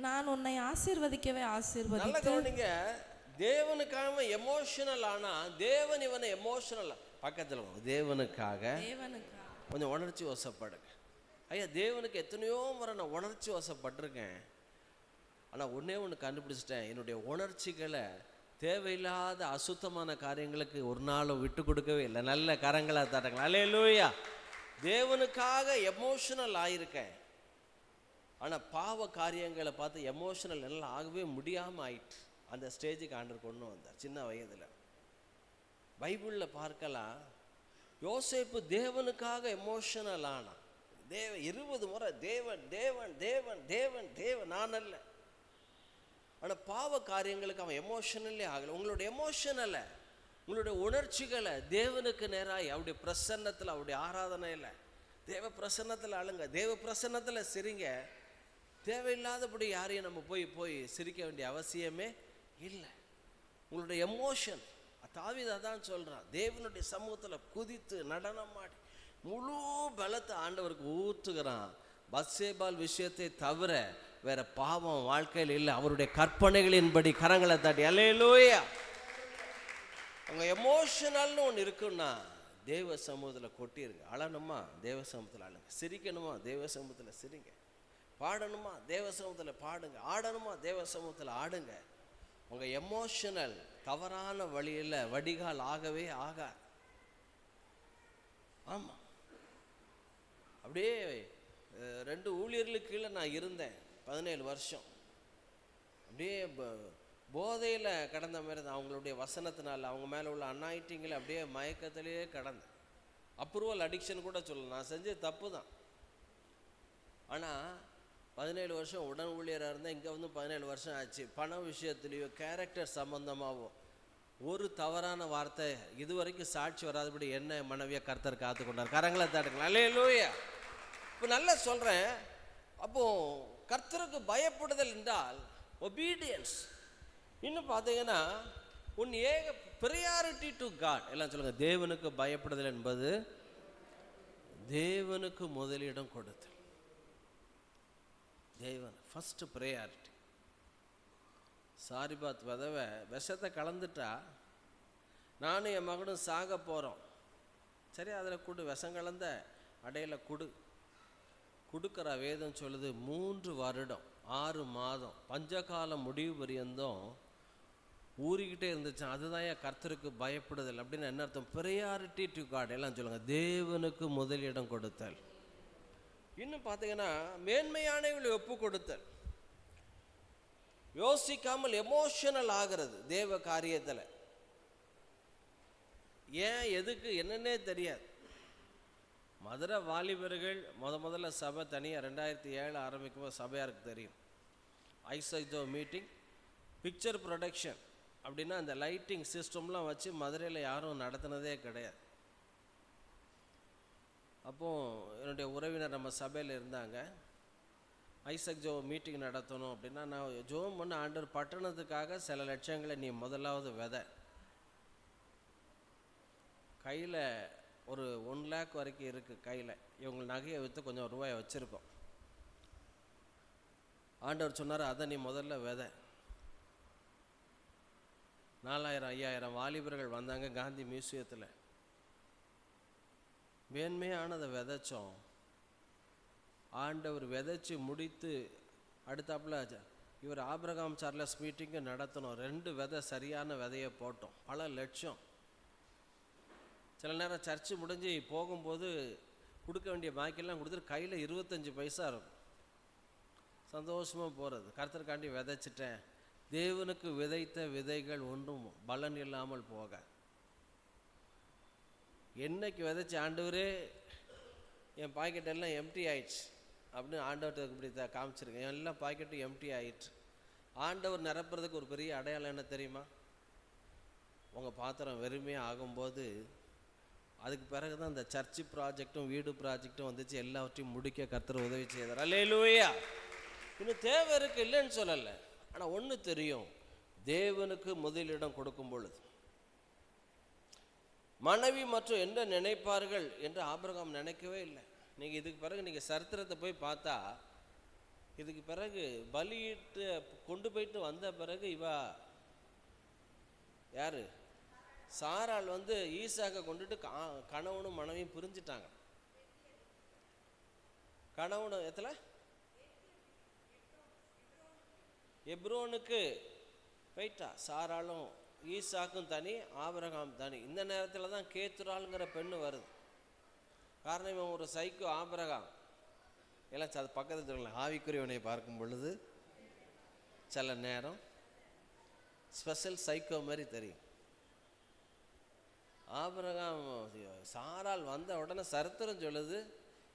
நான் உன்னை ஆசீர்வதிக்கவே ஆசீர்வதித்து. நல்ல கவனிங்க. தேவனுக்காக எமோஷனல் ஆனா தேவன் இவனை எமோஷனல். பக்கத்தில் தேவனுக்காக கொஞ்சம் உணர்ச்சி வசப்படுங்க. ஐயா, தேவனுக்கு எத்தனையோ முறை நான் உணர்ச்சி வசப்பட்டிருக்கேன். ஆனால் ஒன்று கண்டுபிடிச்சிட்டேன், என்னுடைய உணர்ச்சிகளை தேவையில்லாத அசுத்தமான காரியங்களுக்கு ஒரு நாளும் விட்டு கொடுக்கவே இல்லை. நல்ல கரங்களாக தரங்களா. அல்லேலூயா. தேவனுக்காக எமோஷனல் ஆயிருக்கேன். ஆனால் பாவ காரியங்களை பார்த்து எமோஷனல் எல்லாம் ஆகவே முடியாமல் ஆயிட்டு அந்த ஸ்டேஜுக்கு ஆண்டவர் கொண்டு வந்தார் சின்ன வயதில். பைபிளில் பார்க்கலாம், யோசேப்பு தேவனுக்காக எமோஷனல் ஆனான். 20 முறை தேவன் தேவன் தேவன் தேவன் தேவன், நான் அல்ல. ஆனால் பாவ காரியங்களுக்கு அவன் எமோஷனல்லே ஆகலை. உங்களுடைய எமோஷனலை, உங்களுடைய உணர்ச்சிகளை தேவனுக்கு நேராக அவருடைய பிரசன்னத்தில், அவருடைய ஆராதனையில், தேவ பிரசன்னத்தில் அழுங்க, தேவ பிரசன்னத்தில் சிரிங்க. தேவையில்லாதபடி யாரையும் நம்ம போய் சிரிக்க வேண்டிய அவசியமே இல்லை. உங்களுடைய எமோஷன், தாவீது அதான் சொல்கிறான், தேவனுடைய சமூகத்தில் குதித்து நடனம் ஆடி முழு பலத்தை ஆண்டவருக்கு ஊற்றுகிறான். பத்சேபால் விஷயத்தை தவிர வேற பாவம் வாழ்க்கையில் இல்லை. அவருடைய கற்பனைகளின்படி கரங்களை தாட்டி அல்லேலூயா. அவங்க எமோஷனல்னு ஒன்று இருக்குன்னா தேவ சமூகத்தில் கொட்டிருங்க. அழணுமா, தேவ சமூகத்தில் அழுங்க. சிரிக்கணுமா, தேவ சமூகத்தில் சிரிங்க. பாடணுமா, தேவ சமூகத்தில் பாடுங்க. ஆடணுமா, தேவ சமூகத்தில் ஆடுங்க. உங்கள் எமோஷனல் தவறான வழியில் வடிகால் ஆகவே ஆகாது. ஆமாம், அப்படியே 2 ஊழியர்களுக்கு கீழே நான் இருந்தேன் 17 வருஷம். அப்படியே போதையில் கடந்த மாதிரி தான். அவங்களுடைய வசனத்தினால, அவங்க மேலே உள்ள அனாயிட்டிங்கில் அப்படியே மயக்கத்திலேயே கடந்தேன். அப்ரூவல் அடிக்ஷன் கூட சொல்லலாம். நான் செஞ்ச தப்பு தான். ஆனால் 17 வருஷம் உடன் ஊழியராக இருந்தேன். இங்கே வந்து 17 வருஷம் ஆச்சு. பண விஷயத்துலேயோ கேரக்டர் சம்பந்தமாகவோ ஒரு தவறான வார்த்தை இதுவரைக்கும் சாட்சி வராதபடி என்ன மனைவியை கர்த்தர் காத்து கொண்டார். கரங்களை தாட்டுங்களா. அல்லேலூயா. இப்போ நல்லா சொல்கிறேன். அப்போது கர்த்தருக்கு பயப்படுதல் என்றால் ஒபீடியன்ஸ். இன்னும் பார்த்தீங்கன்னா உன் ப்ரியாரிட்டி டு காட். எல்லாம் சொல்லுங்கள். தேவனுக்கு பயப்படுதல் என்பது தேவனுக்கு முதலிடம் கொடுத்தல். தேவன் ஃபஸ்ட்டு ப்ரையாரிட்டி. சாரிபாத் விதவை விஷத்தை கலந்துட்டா, நானும் என் மகனும் சாக போகிறோம். சரி, அதில் கொடு, விஷம் கலந்த அடையில கொடுக்குற வேதம் சொல்லுது 3 வருடம் 6 மாதம் பஞ்சகாலம் முடிவு பரியந்தம் ஊறிக்கிட்டே இருந்துச்சு. அதுதான் என் கர்த்தருக்கு பயப்படுதல் அப்படின்னு என்ன அர்த்தம்? Priority to God. எல்லாம் சொல்லுங்கள். தேவனுக்கு முதலிடம் கொடுத்தல். இன்னும் பார்த்தீங்கன்னா மேன்மையானவர்களை ஒப்பு கொடுத்தல். யோசிக்காமல் எமோஷனல் ஆகிறது தேவ காரியத்தில். ஏன் எதுக்கு என்னன்னே தெரியாது. மதுரை வாலிபர்கள் முதல்ல சபை தனியாக 2007 ஆரம்பிக்கும்போது சபையாருக்கு தெரியும். ஐசைஜோ மீட்டிங், பிக்சர் ப்ரொடக்ஷன் அப்படின்னா அந்த லைட்டிங் சிஸ்டம்லாம் வச்சு மதுரையில் யாரும் நடத்தினதே கிடையாது. அப்போது என்னுடைய உறவினர் நம்ம சபையில் இருந்தாங்க. ஐசக் ஜோ மீட்டிங் நடத்தணும் அப்படின்னா நான் ஜோம் பண்ண, ஆண்டவர் பட்டணத்துக்காக சில லட்சங்களை நீ முதலாவது விதை. கையில் ஒரு 1 லேக் வரைக்கும் இருக்குது கையில். இவங்க நகையை விற்று கொஞ்சம் ரூபாயை வச்சுருக்கோம். ஆண்டவர் சொன்னார், அதை நீ முதல்ல விதை. 4000 5000 வாலிபர்கள் வந்தாங்க காந்தி மியூசியத்தில். மேன்மையானதை விதைச்சோம். ஆண்டவர் விதைச்சி முடித்து அடுத்தாப்புல இவர் ஆபிரகாம் சார்லஸ் மீட்டிங்கு நடத்தணும். 2 விதை சரியான விதையை போட்டோம். பல லட்சம். சில நேரம் சர்ச்சு முடிஞ்சு போகும்போது கொடுக்க வேண்டிய பாக்கியெல்லாம் கொடுத்துட்டு கையில் 25 பைசா இருக்கும். சந்தோஷமாக போகிறது. கர்த்தருக்காண்டி விதைச்சிட்டேன். தேவனுக்கு விதைத்த விதைகள் ஒன்றும் பலன் இல்லாமல் போக, என்னைக்கு விதைச்ச ஆண்டவரே என் பாக்கெட்டெல்லாம் எம்டி ஆயிடுச்சு அப்படின்னு ஆண்டவர்கிட்ட இப்படி காமிச்சிருக்கேன். எல்லாம் பாக்கெட்டும் எம்டி ஆயிடுச்சு. ஆண்டவர் நிரப்புறதுக்கு ஒரு பெரிய அடையாளம் என்ன தெரியுமா? உங்கள் பாத்திரம் வெறுமையாக ஆகும்போது அதுக்கு பிறகு தான் இந்த சர்ச்சு ப்ராஜெக்டும் வீடு ப்ராஜெக்டும் வந்துச்சு. எல்லாவற்றையும் முடிக்க கர்த்தர் உதவி செய்தார். அல்லேலூயா. இன்னும் தேவை இருக்குது, இல்லைன்னு சொல்லலை. ஆனால் ஒன்று தெரியும், தேவனுக்கு முதலிடம் கொடுக்கும் பொழுது மனைவி மற்றும் என்ன நினைப்பார்கள் என்று ஆபிரகாம் நினைக்கவே இல்லை. நீங்கள் இதுக்கு பிறகு நீங்கள் சரித்திரத்தை போய் பார்த்தா, இதுக்கு பிறகு பலியிட்டு கொண்டு போயிட்டு வந்த பிறகு இவா யாரு, சாராள் ஈசாக்கை கொண்டுட்டு கணவனும் மனைவியும் பிரிஞ்சிட்டாங்க. கணவனும் எப்ரோனுக்கு போயிட்டா. சாராளும் ஈசாக்கும் தனி, ஆபிரகாம் தனி. இந்த நேரத்தில் தான் கேத்துராளுங்கிற பெண்ணு வருது. காரணம் இவன் ஒரு சைக்கோ ஆபிரகாம். எல்லாம் அது பக்கத்தில் சொல்லலாம். ஆவிக்குரியவனை பார்க்கும் பொழுது சில நேரம் ஸ்பெஷல் சைக்கோ மாதிரி தெரியும். ஆபிரகாம் சாரால் வந்த உடனே சரித்திரம் சொல்லுது,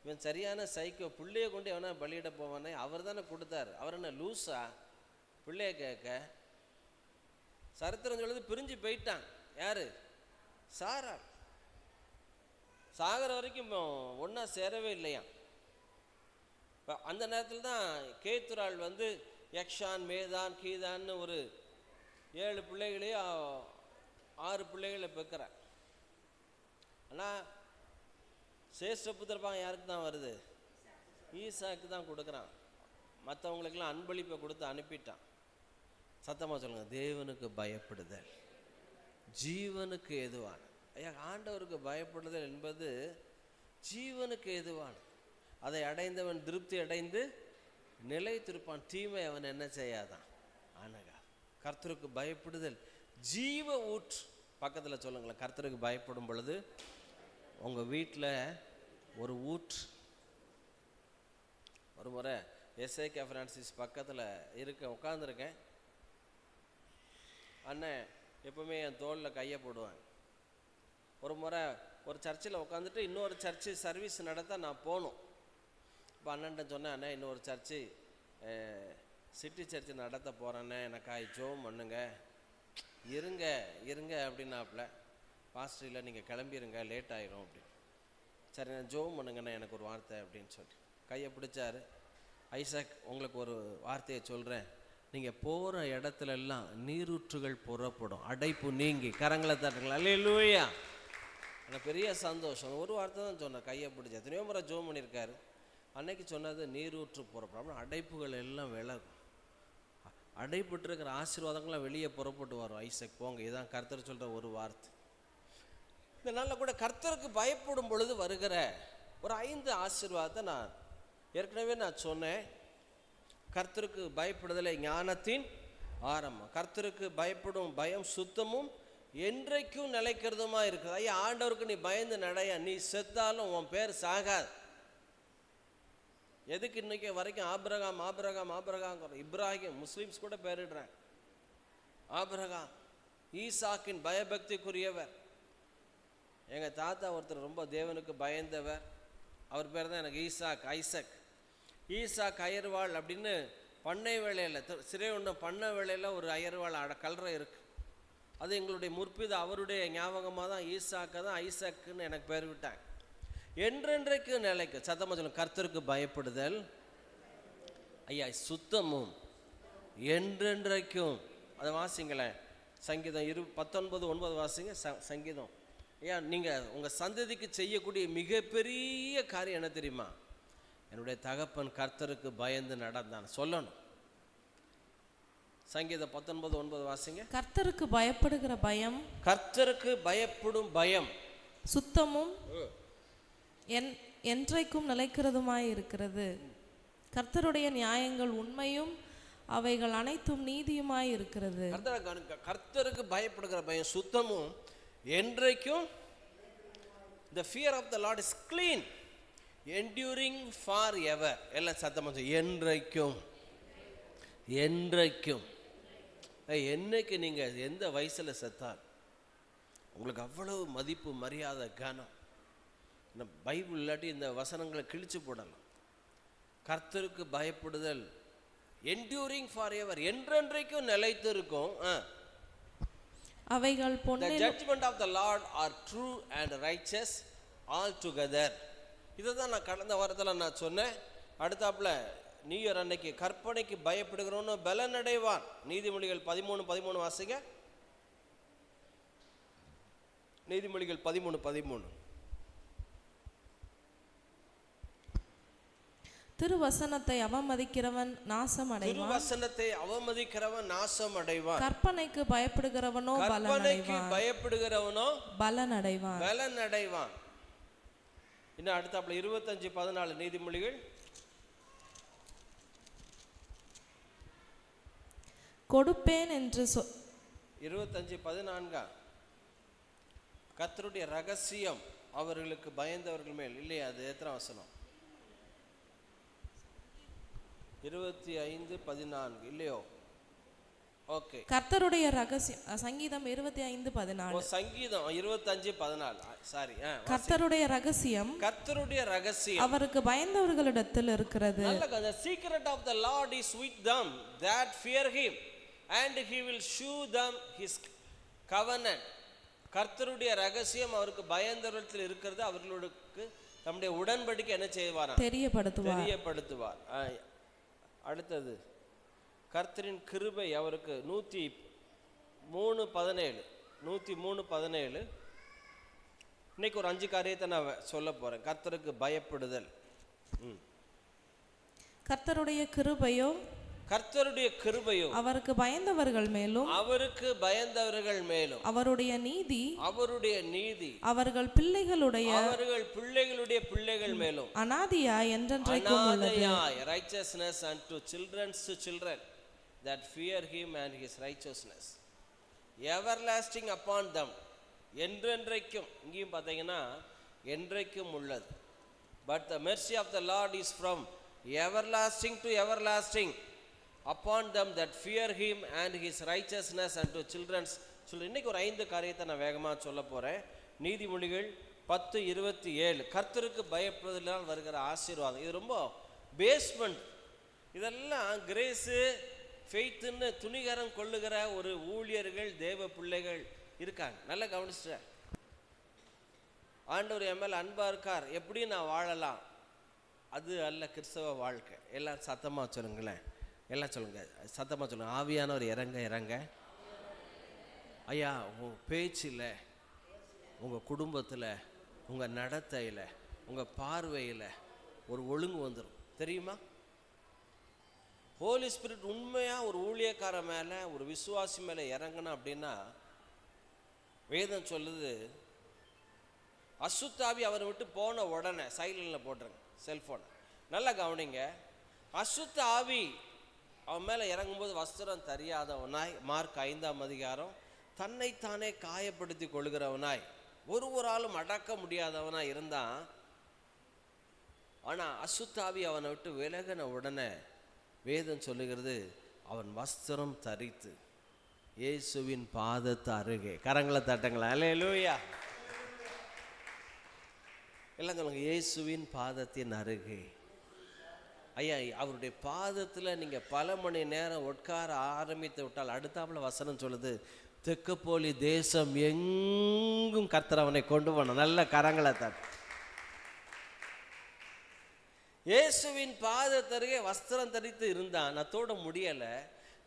இவன் சரியான சைக்கோ. பிள்ளைய கொண்டு எவனா பலியிட போவானே, அவர் தானே கொடுத்தாரு. அவர் என்ன லூஸா பிள்ளைய கேட்க? சரித்திரம் சொல்லுது பிரிஞ்சு போயிட்டான். யாரு? சாரால். சாகர வரைக்கும் ஒன்றா சேரவே இல்லையா. அந்த நேரத்தில் தான் கேத்துராள் யக்ஷான், மேதான், கீதான்னு ஒரு 7 பிள்ளைகளையும் 6 பிள்ளைகளை பெக்கிறார். ஆனால் சேஷ்டபுத்திரப்பாங்க யாருக்கு தான் வருது? ஈசாக்கு தான் கொடுக்குறான். மற்றவங்களுக்கெல்லாம் அன்பளிப்பை கொடுத்து அனுப்பிட்டான். சத்தமாக சொல்லுங்கள், தேவனுக்கு பயப்படுதல் ஜீவனுக்கு எதுவான. ஐயா, ஆண்டவருக்கு பயப்படுதல் என்பது ஜீவனுக்கு எதுவான. அதை அடைந்தவன் திருப்தி அடைந்து நிலைத்திருப்பான். தீமை அவன் என்ன செய்யாதான் ஆனகா. கர்த்தருக்கு பயப்படுதல் ஜீவ ஊற்று. பக்கத்தில் சொல்லுங்களேன், கர்த்தருக்கு பயப்படும் பொழுது உங்கள் வீட்டில் ஒரு ஊற்று. ஒரு முறை எஸ்ஐகே ஃப்ரான்சிஸ் பக்கத்தில் உட்காந்துருக்கேன். அண்ணன் எப்பவுமே என் தோளில் கையை போடுவாங்க. ஒரு முறை ஒரு சர்ச்சில் உட்காந்துட்டு இன்னொரு சர்ச்சு சர்வீஸ் நடத்த நான் போகணும். இப்போ அண்ணன்ட்ட சொன்னேன், அண்ணன் இன்னொரு சர்ச்சு சிட்டி சர்ச்சு நடத்த போகிறேன்னே, எனக்காய் ஜோம் பண்ணுங்க. இருங்க அப்படின்னாப்புல. பாஸ்டர் இல்லை, நீங்கள் கிளம்பிடுங்க, லேட் ஆயிரும் அப்படின்னு. சரி, நான் ஜோம் பண்ணுங்கண்ணே, எனக்கு ஒரு வார்த்தை அப்படின்னு சொல்லி கையை பிடிச்சாரு. ஐசக், உங்களுக்கு ஒரு வார்த்தையை சொல்கிறேன். நீங்கள் போகிற இடத்துலெல்லாம் நீரூற்றுகள் புறப்படும், அடைப்பு நீங்கி. கரங்களை தட்டுங்களா. அல்லேலூயா. எனக்கு பெரிய சந்தோஷம். ஒரு வார்த்தை தான் சொன்னேன், கையை பிடிச்சி. எத்தனையோ முறை ஜோம் பண்ணியிருக்காரு. அன்னைக்கு சொன்னது நீரூற்று புறப்படும், அடைப்புகள் எல்லாம் விலகும். அடைப்பட்டு இருக்கிற ஆசீர்வாதங்கள்லாம் வெளியே புறப்பட்டு வரும். ஐசக் போங்க, இதுதான் கர்த்தர் சொல்கிற ஒரு வார்த்தை. இந்த நாளில் கூட கர்த்தருக்கு பயப்படும் பொழுது வருகிற ஒரு 5 ஆசீர்வாதத்தை நான் ஏற்கனவே சொன்னேன். கர்த்தருக்கு பயப்படுதலை ஞானத்தின் ஆரம்பம். கர்த்தருக்கு பயப்படும் பயம் சுத்தமும் என்றைக்கும் நிலைக்கிறதுமா இருக்குது. ஐயா, ஆண்டவருக்கு நீ பயந்து நடைய, நீ செத்தாலும் உன் பேர் சாகாது. எதுக்கு இன்னைக்கு வரைக்கும் Abraham Abraham Abraham, Ibrahim, Muslims கூட பேரிடுறாங்க. ஆபிரகாம் ஈசாக்கின் பயபக்திக்குரியவர். எங்கள் தாத்தா ஒருத்தர் ரொம்ப தேவனுக்கு பயந்தவர். அவர் பேர் தான் எனக்கு ஐசக். ஈசாக் அயர்வாள் அப்படின்னு பண்ணை வேலையில், சிறை ஒன்றும் பண்ணை வேலையில் ஒரு அயர்வாள் கல்றை இருக்குது. அது எங்களுடைய முற்பிது அவருடைய ஞாபகமாக தான் ஈசாக்கை தான் ஐசக்குன்னு எனக்கு பேர் விட்டாங்க. என்றென்றைக்கு நிலைக்கு. சத்தமாக சொல்லுங்க, கர்த்தருக்கு பயப்படுதல் ஐயா சுத்தமும் என்றென்றைக்கும். அதை வாசிங்களேன். சங்கீதம் 19:9 வாசிங்க. சங்கீதம். ஐயா, நீங்கள் உங்கள் சந்ததிக்கு செய்யக்கூடிய மிகப்பெரிய காரியம் என்ன தெரியுமா? என்னுடைய தகப்பன் கர்த்தருக்கு பயந்து நடந்தான் சொல்லணும். சங்கீதம் 19:9 வாசிங்க. கர்த்தருக்கு பயப்படுகிற பயம், கர்த்தருக்கு பயப்படும் பயம் சுத்தமும் என்றைக்கும் நிலைக்கிறதுமாய் இருக்கிறது. கர்த்தருடைய நியாயங்கள் உண்மையும் அவைகள் அனைத்தும் நீதியுமாய் இருக்கிறது. கர்த்தருக்கு பயப்படுகிற பயம் சுத்தமும் என்றைக்கும். the fear of the Lord is clean, enduring forever. எல்லாம் சத்தமா சொல்லுங்க, என்றைக்கும். என்றைக்கும். என்னைக்கு நீங்க எந்த வயசுல செத்தால் உங்களுக்கு அவ்வளவு மதிப்பு, மரியாதை, கனம். இந்த பைபிள் இல்லாட்டி இந்த வசனங்களை கிழிச்சு போடலாம். கர்த்தருக்கு பயப்படுதல் என்டியூரிங் ஃபார் எவர், என்றென்றைக்கும் நிலைத்து இருக்கும். அவைகள் the judgment of the Lord are true and righteous altogether. இதுதான் நான் கடந்த வாரத்தில் நான் சொன்னேன். அடுத்தாப்புல நியூ இயர் அன்னைக்கு கற்பனைக்கு பயப்படுகிறவனோ பலன் அடைவான். நீதிமொழிகள் 13:13 வாசிங்க. நீதிமொழிகள் 13:13. திருவசனத்தை அவமதிக்கிறவன் நாசம் அடைவான். திருவசனத்தை அவமதிக்கிறவன் நாசம் அடைவான். கற்பனைக்கு பயப்படுகிறவனோ பலன் அடைவான். பலன் அடைவான். இன்னும் அடுத்தாப்புல 25:14 நீதிமொழிகள். கொடுப்பேன் என்று 25:14 கர்த்தருடைய ரகசியம் அவர்களுக்கு பயந்தவர்கள் மேல். இல்லையா? அது எத்தனை வசனம்? 25:14 இல்லையோ? ஓகே. கர்த்தருடைய ரகசியம் சங்கீதம் 25:14. சங்கீதம் 25:14 சாரி. கர்த்தருடைய ரகசியம் அவருக்கு பயந்தவர்களிடத்தில் இருக்கிறது. The secret of the Lord is with them that fear him and he will shew them his covenant. கர்த்தருடைய ரகசியம் அவருக்கு பயந்தவர்களிடத்தில் இருக்கிறது. அவர்களுக்கு தம்முடைய உடன்படிக்கை என்ன செய்வாராம்? தெரியப்படுத்துவார். அடுத்தது கர்த்தரின் கிருபை அவருக்கு 103:17. இன்னைக்கு ஒரு 5 காரியத்தை நான் சொல்ல போறேன். கர்த்தருக்கு பயப்படுதல். கர்த்தருடைய கிருபையோ அவருக்கு பயந்தவர்கள் மேலும் அவருடைய நீதி அவர்கள் பிள்ளைகளுடைய பிள்ளைகள் மேலும் அநாதியாய் என்றென்றைக்கும் உள்ளது. righteousness unto children's children that fear him and his righteousness everlasting upon them. என்றென்றைக்கும். இங்கேயும் பார்த்தீங்கன்னா என்றைக்கும் உள்ளது. but the mercy of the Lord is from everlasting to everlasting upon them that fear him and his righteousness unto children's children. இன்னைக்கு ஒரு 5 காரியத்தை நான் வேகமாக சொல்ல போறேன். நீதிமொழிகள் 10:27 கர்த்தருக்கு பயப்படுவதால் வருகிற ஆசீர்வாதம். இது ரொம்ப பேஸ்மெண்ட். இதெல்லாம் கிரேஸு ஃபெய்த்துன்னு துணிகரம் கொள்ளுகிற ஒரு ஊழியர்கள், தேவ பிள்ளைகள் இருக்காங்க. நல்லா கவனிச்சிட்டேன். ஆண்டவர் என் மேல் அன்பா இருக்கார், எப்படி நான் வாழலாம், அது அல்ல கிறிஸ்தவ வாழ்க்கை. எல்லாம் சத்தமா சொல்லுங்களேன். எல்லாம் சொல்லுங்க, சத்தமா சொல்லுங்க. ஆவியானவர் இறங்க. ஐயா, உங்கள் பேச்சில், உங்கள் குடும்பத்தில், உங்கள் நடத்தையில், உங்கள் பார்வையில் ஒரு ஒழுங்கு வந்துடும். தெரியுமா? ஹோலி ஸ்பிரிட் உண்மையாக ஒரு ஊழியக்கார மேலே, ஒரு விசுவாசி மேலே இறங்கணும் அப்படின்னா, வேதம் சொல்லுது, அசுத்தாவி அவரை விட்டு போன உடனே சைலண்டில் போட்டுருங்க செல்ஃபோனை. நல்லா கவனிங்க. அசுத்த ஆவி அவன் மேலே இறங்கும்போது வஸ்திரம் தெரியாதவனாய், மார்க் 5ஆம் அதிகாரம், தன்னைத்தானே காயப்படுத்தி கொள்கிறவனாய், ஒருவராலும் அடக்க முடியாதவனாய் இருந்தான். ஆனால் அசுத்தாவி அவனை விட்டு விலகின உடனே வேதம் சொல்லுகிறது, அவன் வஸ்திரம் தரித்து இயேசுவின் பாதத்து அருகே. கரங்களை தட்டுங்களா. அல்லேலூயா. எல்லாம் சொல்லுங்க, இயேசுவின் பாதத்தின் அருகே. ஐயா, அவருடைய பாதத்தில் நீங்கள் பல மணி நேரம் உட்கார ஆரம்பித்து விட்டால், அடுத்தாப்புல வசனம் சொல்லுது, தெக்கப்போலி தேசம் எங்கும் கர்த்தர் அவனை கொண்டு போனான். நல்ல கரங்களை தட்டு. இயேசுவின் பாதத்தருகே வஸ்திரம் தரித்து இருந்தான். அத்தோட முடியலை,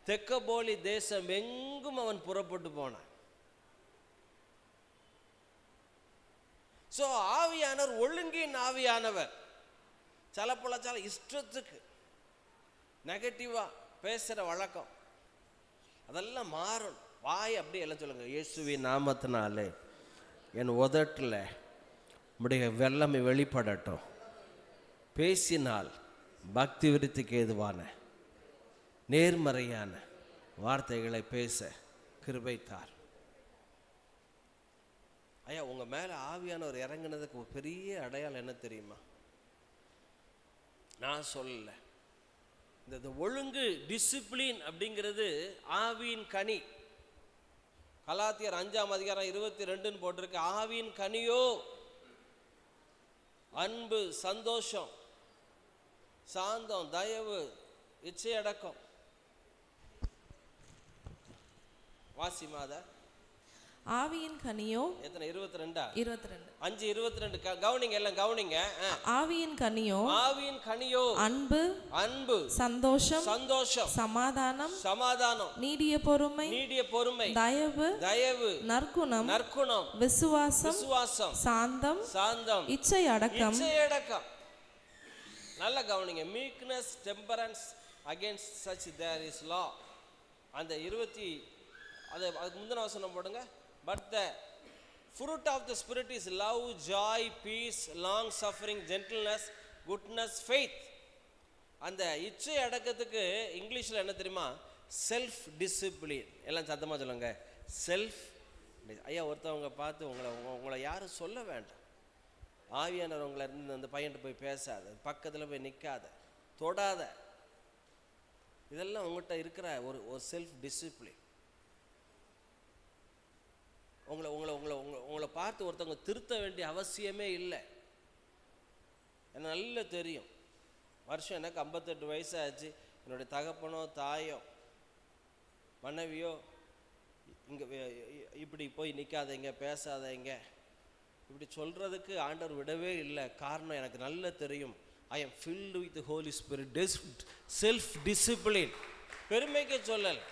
தெக்கப்போலி தேசம் எங்கும் அவன் புறப்பட்டு போனான். ஸோ ஆவியானவர் ஒழுங்கின் ஆவியானவர். சில இஷ்டத்துக்கு நெகட்டிவாக பேசுகிற வழக்கம் அதெல்லாம் மாறும். வாய் அப்படி எல்லாம் சொல்லுங்க, இயேசுவின் நாமத்தினாலே என் உதட்டில் உடைய வெள்ளமை வெளிப்படட்டும். பேசினால் பக்தி விருத்திக்கு ஏதுவான நேர்மறையான வார்த்தைகளை பேச கிருபை தார். ஐயா உங்க மேல ஆவியானவர் இறங்குனதுக்கு ஒரு பெரிய அடையாளம் என்ன தெரியுமா? நான் சொல்லல, இந்த ஒழுங்கு டிசிப்ளின் அப்படிங்கிறது ஆவியின் கனி. கலாத்தியர் 5:22 போட்டிருக்கு. ஆவியின் கனியோ அன்பு, சந்தோஷம், சாந்தம், தயவு, இச்சையடக்கம். வாசிமாத ஆவியின் கனியோ எத்தனை? 22. 22. 5:22. கவனிங்க, எல்லாம் கவனிங்க. ஆவியின் கனியோ அன்பு, சந்தோஷம், சமாதானம், நீடிய பொறுமை, தயவு, நற்குணம், விசுவாசம், சாந்தம், இச்சை அடக்கம். நல்ல கவனிங்க. Meekness, temperance, against such there is law. அந்த அதுக்கு முந்தின வசனம் போடுங்க. But the fruit of the Spirit is love, joy, peace, long suffering, gentleness, goodness, faith. அந்த இச்சை அடக்கத்துக்கு இங்கிலீஷில் என்ன தெரியுமா? Self discipline. எல்லாம் சத்தமாக சொல்லுங்க, செல்ஃப். ஐயா ஒருத்தவங்க பார்த்து உங்களை யாரும் சொல்ல வேண்டாம். ஆவியானவர் உங்களை இருந்து அந்த பையன்ட்டு போய் பேசாத, பக்கத்தில் போய் நிற்காத, தொடாத. இதெல்லாம் உங்கள்கிட்ட இருக்கிற ஒரு செல்ஃப் டிசிப்ளின். உங்களை பார்த்து ஒருத்தவங்க திருத்த வேண்டிய அவசியமே இல்லை. எனக்கு நல்லா தெரியும். வருஷம் எனக்கு 58 வயசு ஆச்சு. என்னுடைய தகப்பனோ தாயோ மனைவியோ இங்கே இப்படி போய் நிற்காதீங்க, பேசாதீங்க, இப்படி சொல்கிறதுக்கு ஆண்டவர் விடவே இல்லை. காரணம் எனக்கு நல்லா தெரியும். I am filled with Holy Spirit, self discipline. பெருமைக்கு சொல்லலை,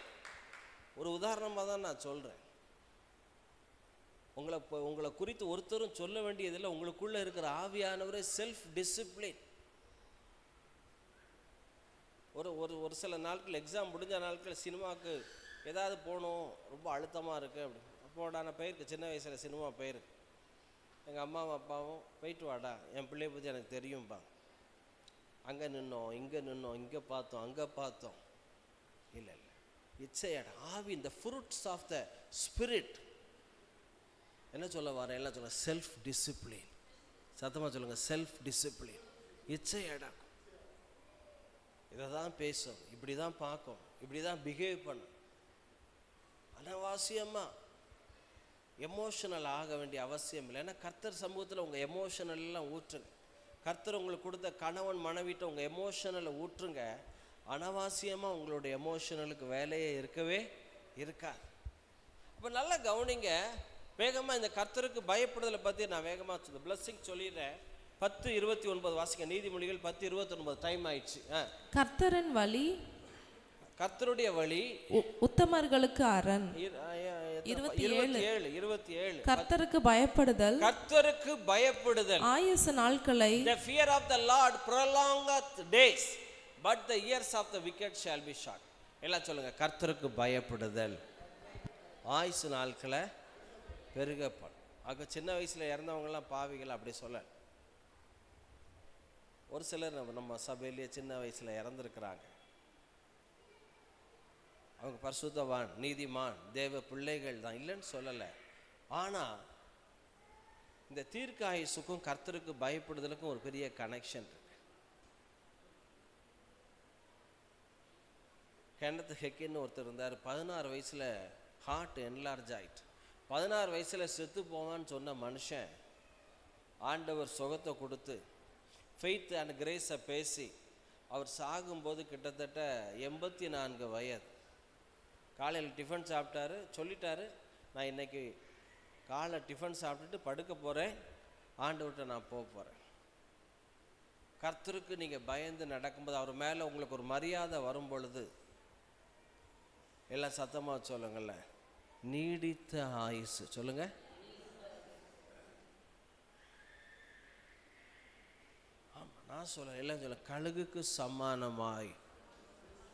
ஒரு உதாரணமாக தான் நான் சொல்கிறேன். உங்களை குறித்து ஒருத்தரும் சொல்ல வேண்டியதில்லை. உங்களுக்குள்ள இருக்கிற ஆவியானவரே செல்ஃப் டிசிப்ளின். ஒரு சில நாட்கள் எக்ஸாம் முடிஞ்ச நாட்கள் சினிமாவுக்கு ஏதாவது போகணும், ரொம்ப அழுத்தமாக இருக்குது அப்படி. அப்போடா நான் போயிருக்கு, சின்ன வயசில் சினிமா போயிருக்கு. எங்கள் அம்மாவும் அப்பாவும் போயிட்டு வாடா, என் பிள்ளைய பற்றி எனக்கு தெரியும்பா. அங்கே நின்னோம், இங்கே நின்னோம், இங்கே பார்த்தோம், அங்கே பார்த்தோம். இல்லை இச்சையட ஆவி, இந்த ஃப்ரூட்ஸ் ஆஃப் த ஸ்பிரிட். என்ன சொல்ல வரேன்? எல்லாம் சொல்ல செல்ஃப் டிசிப்ளின். சத்தமாக சொல்லுங்கள், செல்ஃப் டிசிப்ளின். இச்சை அடக்கம். இதை தான் பேசும், இப்படி தான் பார்க்கும், இப்படி தான் பிஹேவ் பண்ணும். அனாவசியமாக எமோஷனல் ஆக வேண்டிய அவசியம் இல்லை. ஏன்னா கர்த்தர் சமூகத்தில் உங்கள் எமோஷனல் எல்லாம் ஊற்றுங்க. கர்த்தர் உங்களுக்கு கொடுத்த கணவன் மனைவிட்ட உங்கள் எமோஷனலை ஊற்றுங்க. அனாவசியமாக உங்களுடைய எமோஷனலுக்கு வேலையே இருக்கவே இருக்காது. அப்போ நல்லா கவனிங்க. வேகமாக இந்த கர்த்தருக்கு பயப்படுதலை பற்றி நான் வேகமாக பிளஸ்ஸிங் சொல்லிடுறேன். 10:29 வாசிக்க. நீதிமொழிகள் 10:29. டைம் ஆயிடுச்சு. கர்த்தரின் வழி, கர்த்தருடைய வழி உத்தமர்களுக்கு அரண். 27. கர்த்தருக்கு பயப்படுதல் ஆயுசு நாட்களை. The fear of the Lord prolongeth days, but the years of the wicked shall be short. எல்லாம் சொல்லுங்க, கர்த்தருக்கு பயப்படுதல் ஆயுசு நாட்களை பெருகப்படும். ஆக சின்ன வயசில் இறந்தவங்கலாம் பாவிகள் அப்படி சொல்ல. ஒரு சிலர் நம்ம சபையிலேயே சின்ன வயசில் இறந்துருக்கிறாங்க. அவங்க பரிசுத்தவான், நீதிமான், தேவ பிள்ளைகள் தான், இல்லைன்னு சொல்லலை. ஆனால் இந்த தீர்க்க ஆயுசுக்கும் கர்த்தருக்கு பயப்படுதலுக்கும் ஒரு பெரிய கனெக்ஷன் இருக்கு. கென்னத் ஹெக்கின்னு ஒருத்தர் இருந்தார். 16 வயசில் ஹார்ட் என்லார்ஜ் ஆயிட்டு. 16 வயசில் செத்து போவான்னு சொன்ன மனுஷன் ஆண்டவர் சுகத்தை கொடுத்து ஃபெய்த் அண்ட் கிரேஸை பேசி அவர் சாகும்போது கிட்டத்தட்ட 84 வயது. காலையில் டிஃபன் சாப்பிட்டாரு, சொல்லிட்டாரு, நான் இன்னைக்கு காலை டிஃபன் சாப்பிட்டுட்டு படுக்க போகிறேன், ஆண்டவர்கிட்ட நான் போக போகிறேன். கர்த்தருக்கு நீங்கள் பயந்து நடக்கும்போது அவர் மேலே உங்களுக்கு ஒரு மரியாதை வரும் பொழுது, எல்லாம் சத்தமாக சொல்லுங்கள்ல, நீடித்த ஆயுசு. சொல்லுங்க. ஆமாம், நான் சொல்ல எல்லாம் சொல்ல, கழுகுக்கு சமானமாய்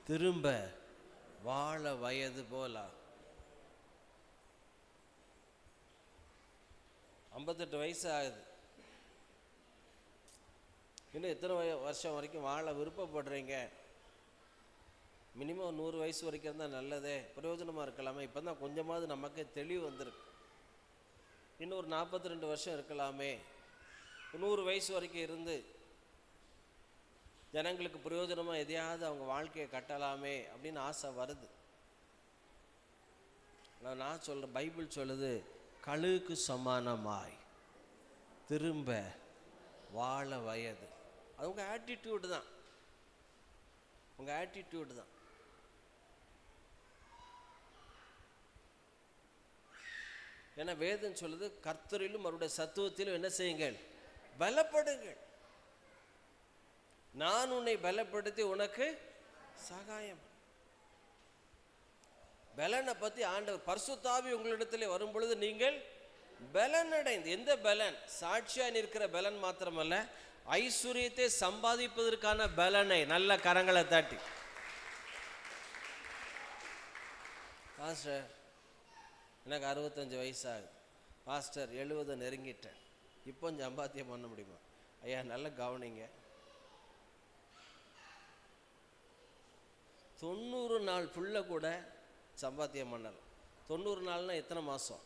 திரும்ப வாழ வயது போல. 58 வயசு ஆகுது. இன்னும் எத்தனை வருஷம் வரைக்கும் வாழ விருப்பப்படுறீங்க? மினிமம் 100 வயசு வரைக்கும் இருந்தால் நல்லதே, பிரயோஜனமாக இருக்கலாமே. இப்போ தான் கொஞ்சமாவது நமக்கு தெளிவு வந்திருக்கு. இன்னும் ஒரு 42 வருஷம் இருக்கலாமே, 100 வயசு வரைக்கும் இருந்து ஜனங்களுக்கு பிரயோஜனமாக எதையாவது அவங்க வாழ்க்கையை கட்டலாமே அப்படின்னு ஆசை வருது. நான் சொல்கிறேன், பைபிள் சொல்லுது, கழுகுக்கு சமானமாய் திரும்ப வாழ வயது. அது உங்கள் ஆட்டிடியூடு தான், உங்கள் ஆட்டிடியூடு தான். ஏன்னா வேதம் சொல்லுது, கர்த்தரிலும் அவருடைய சத்துவத்திலும் என்ன செய்யுங்கள், பலப்படுங்கள். நான் உன்னை பலப்படுத்தி உனக்கு சகாயம். பலனை பற்றி ஆண்டவர், பரிசுத்த ஆவி உங்களிடத்தில் வரும் பொழுது நீங்கள் பலன் அடைந்து, எந்த பலன்? சாட்சியா நிற்கிற பலன் மாத்திரமல்ல, ஐஸ்வர்யத்தை சம்பாதிப்பதற்கான பலனை. நல்ல கரங்களை தட்டி. பாஸ்டர் எனக்கு 65 வயசாகுது பாஸ்டர், 70 நெருங்கிட்டேன், இப்போ சம்பாத்தியம் பண்ண முடியுமா? ஐயா நல்ல கவனிங்க, 90 நாள் புள்ள கூட சம்பாத்தியம் பண்ணலாம். 90 நாள்னா எத்தனை மாதம்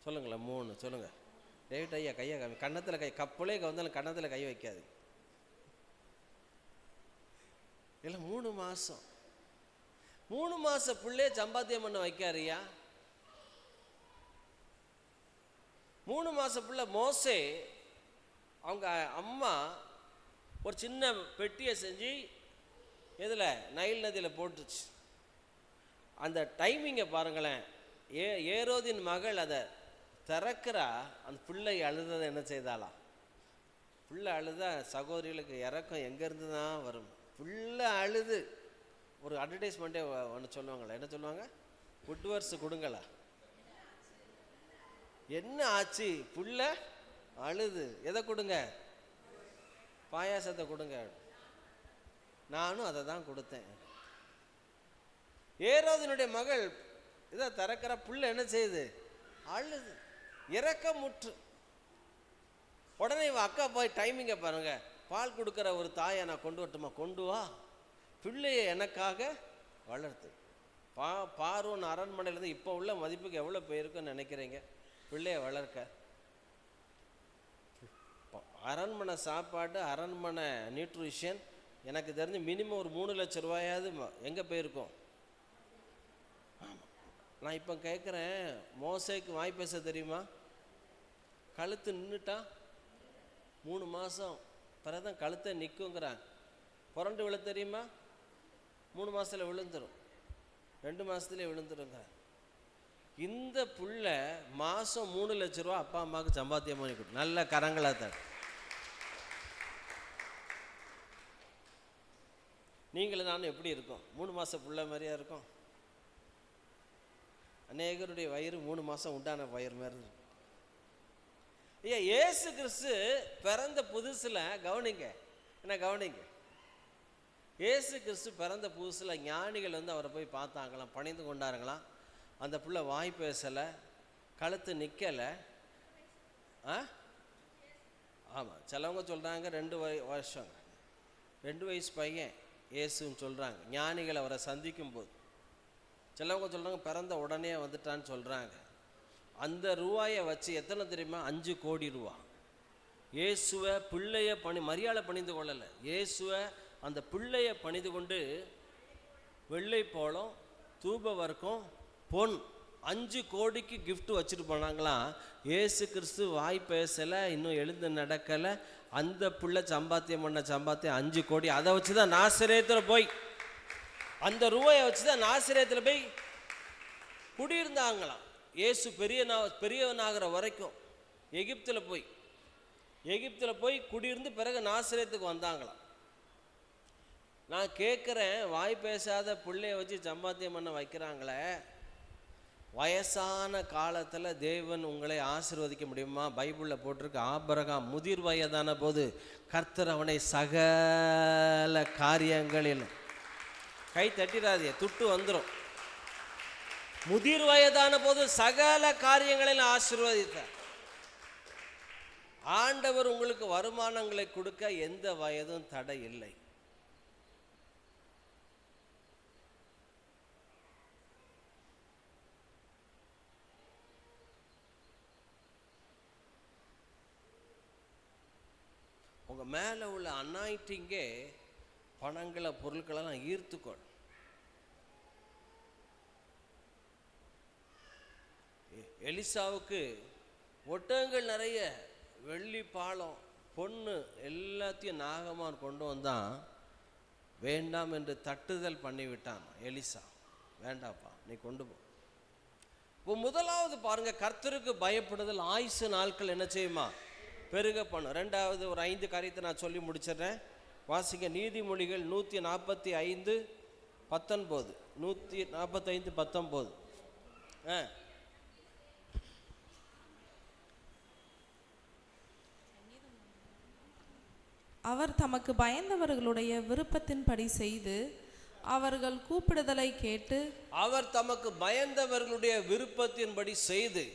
சொல்லுங்களேன்? 3. சொல்லுங்கள் டேவிட் ஐயா, கையை கன்னத்தில் கை, கப்பலே வந்தாலும் கன்னத்தில் கை வைக்காது. இல்லை 3 மாதம், 3 மாதம் பிள்ளையே சம்பாத்தியம் பண்ண வைக்காரியா? 3 மாதம் பிள்ளை மோசே, அவங்க அம்மா ஒரு சின்ன பெட்டியை செஞ்சு இதில் நைல் நதியில் போட்டுச்சு. அந்த டைமிங்கை பாருங்களேன். ஏரோதின் மகள் அதை திறக்கிறா, அந்த பிள்ளை அழுததை என்ன செய்தாலாம்? பிள்ளை அழுதா சகோதரிகளுக்கு இறக்கம் எங்கேருந்து தான் வரும்? பிள்ளை அழுது. ஒரு அட்வர்டைஸ்மெண்ட்டே ஒன்று சொல்லுவாங்களா, என்ன சொல்லுவாங்க? வுட்வர்ஸ் கொடுங்களா, என்ன ஆச்சு? புள்ள அழுது. எதை கொடுங்க? பாயாசத்தை கொடுங்க. நானும் அதை தான் கொடுத்தேன். ஏரோதினுடைய மகள் இதை திறக்கிற, புள்ள என்ன செய்யுது? அழுது, இரக்கமுற்று. உடனே இவன் அக்கா போய் டைமிங்கை பாருங்க, பால் கொடுக்குற ஒரு தாயை நான் கொண்டு வரட்டுமா? கொண்டு வா, பிள்ளையை எனக்காக வளர்த்து. பார்வோன் அரண்மனையிலேருந்து இப்போ உள்ள மதிப்புக்கு எவ்வளோ போயிருக்குன்னு நினைக்கிறீங்க? பிள்ளையை வளர்க்க அரண்மனை சாப்பாடு, அரண்மனை நியூட்ரிஷன், எனக்கு தெரிஞ்சு மினிமம் ஒரு 3 லட்சம் ரூபாயாவது எங்கே போயிருக்கோம்? நான் இப்போ கேட்குறேன், மோசேக்கு வாய் பேச தெரியுமா? கழுத்து நின்றுட்டா 3 மாதம் பிறதான் கழுத்தை நிற்குங்கிறான். புரண்டு விழ தெரியுமா? 3 மாதத்தில் விழுந்துடும், 2 மாதத்துலேயே விழுந்துருங்க. இந்த புள்ள மாதம் 3 லட்ச ரூபா அப்பா அம்மாவுக்கு சம்பாத்தியம் பண்ணி கொடு. நல்ல கரங்களா தான். நீங்களும் நானும் எப்படி இருக்கோம்? 3 மாதம் புள்ள மாதிரியா இருக்கும். அநேகருடைய வயிறு 3 மாதம் உண்டான வயிறு மாதிரி இருக்கும். ஐயா இயேசு கிறிஸ்து பிறந்த புதுசில் கவனிங்க, என்ன கவனிங்க, இயேசு கிறிஸ்து பிறந்த புதுசில் ஞானிகள் வந்து அவரை போய் பார்த்தாங்களாம், பணிந்து கொண்டாருங்களாம். அந்த பிள்ளை வாய் பேசலை, கழுத்து நிற்கலை. ஆமாம், சிலவங்க சொல்கிறாங்க 2 வருஷம், 2 வயசு பையன் இயேசுன்னு சொல்கிறாங்க ஞானிகள் அவரை சந்திக்கும் போது. சிலவங்க சொல்கிறாங்க பிறந்த உடனே வந்துட்டான்னு சொல்கிறாங்க. அந்த ரூபாயை வச்சு எத்தனை தெரியுமா? 5 கோடி ரூபா. இயேசுவை பிள்ளைய மரியாதை பணிந்து கொள்ளலை, இயேசுவை அந்த பிள்ளைய பணிந்து கொண்டு வெள்ளை போலம், தூப வர்க்கம், பொன் 5 கோடிக்கு கிஃப்ட் வச்சுட்டு போனாங்களாம். இயேசு கிறிஸ்து வாய் பேசலை, இன்னும் எழுந்து நடக்கலை. அந்த பிள்ளை சம்பாத்தியம் பண்ண சம்பாத்தியம் 5 கோடி. அதை வச்சு தான் நாசரேத்தில் போய், அந்த ரூபாயை வச்சு தான் நாசரேத்தில் போய் குடியிருந்தாங்களாம். இயேசு பெரியவனாகிற வரைக்கும் எகிப்தில் போய் குடியிருந்து பிறகு நாசரேத்துக்கு வந்தாங்களாம். நான் கேட்குறேன், வாய் பேசாத பிள்ளைய வச்சு சம்பாத்தியம் பண்ண வைக்கிறாங்களே, வயசான காலத்தில் தேவன் உங்களை ஆசீர்வதிக்க முடியுமா? பைபிளில் போட்டிருக்கு, ஆபிரகாம் முதிர் வயதான போது கர்த்தர் அவனை சகல காரியங்களிலும், கை தட்டிடாதே துட்டு வந்துடும், முதிர் வயதான போது சகல காரியங்களில் ஆசீர்வதித்தார். ஆண்டவர் உங்களுக்கு வருமானங்களை கொடுக்க எந்த வயதும் தடை இல்லை. அவங்க மேலே உள்ள அனாயிட்டிங்கே பணங்களை பொருட்களெல்லாம் ஈர்த்துக்கொள். எலிசாவுக்கு ஒட்டகங்கள் நிறைய, வெள்ளி பாலம், பொண்ணு எல்லாத்தையும் நாகமான் கொண்டு வந்தான். வேண்டாம் என்று தட்டுதல் பண்ணிவிட்டான் எலிசா. வேண்டாப்பா, நீ கொண்டு போ. இப்போ முதலாவது பாருங்க, கர்த்தருக்கு பயப்படுதல் ஆயுசு நாட்கள் என்ன செய்யுமா? பெருக பண்ணும். ரெண்டாவது ஒரு 5 காரியத்தை நான் சொல்லி முடிச்சிடுறேன். வாசிங்க நீதிமொழிகள் 145:19. 145:19. அவர் தமக்கு பயந்தவர்களுடைய விருப்பத்தின்படி செய்து அவர்கள் கூப்பிடுதலை கேட்டு, அவர் தமக்கு பயந்தவர்களுடைய விருப்பத்தின்படி செய்து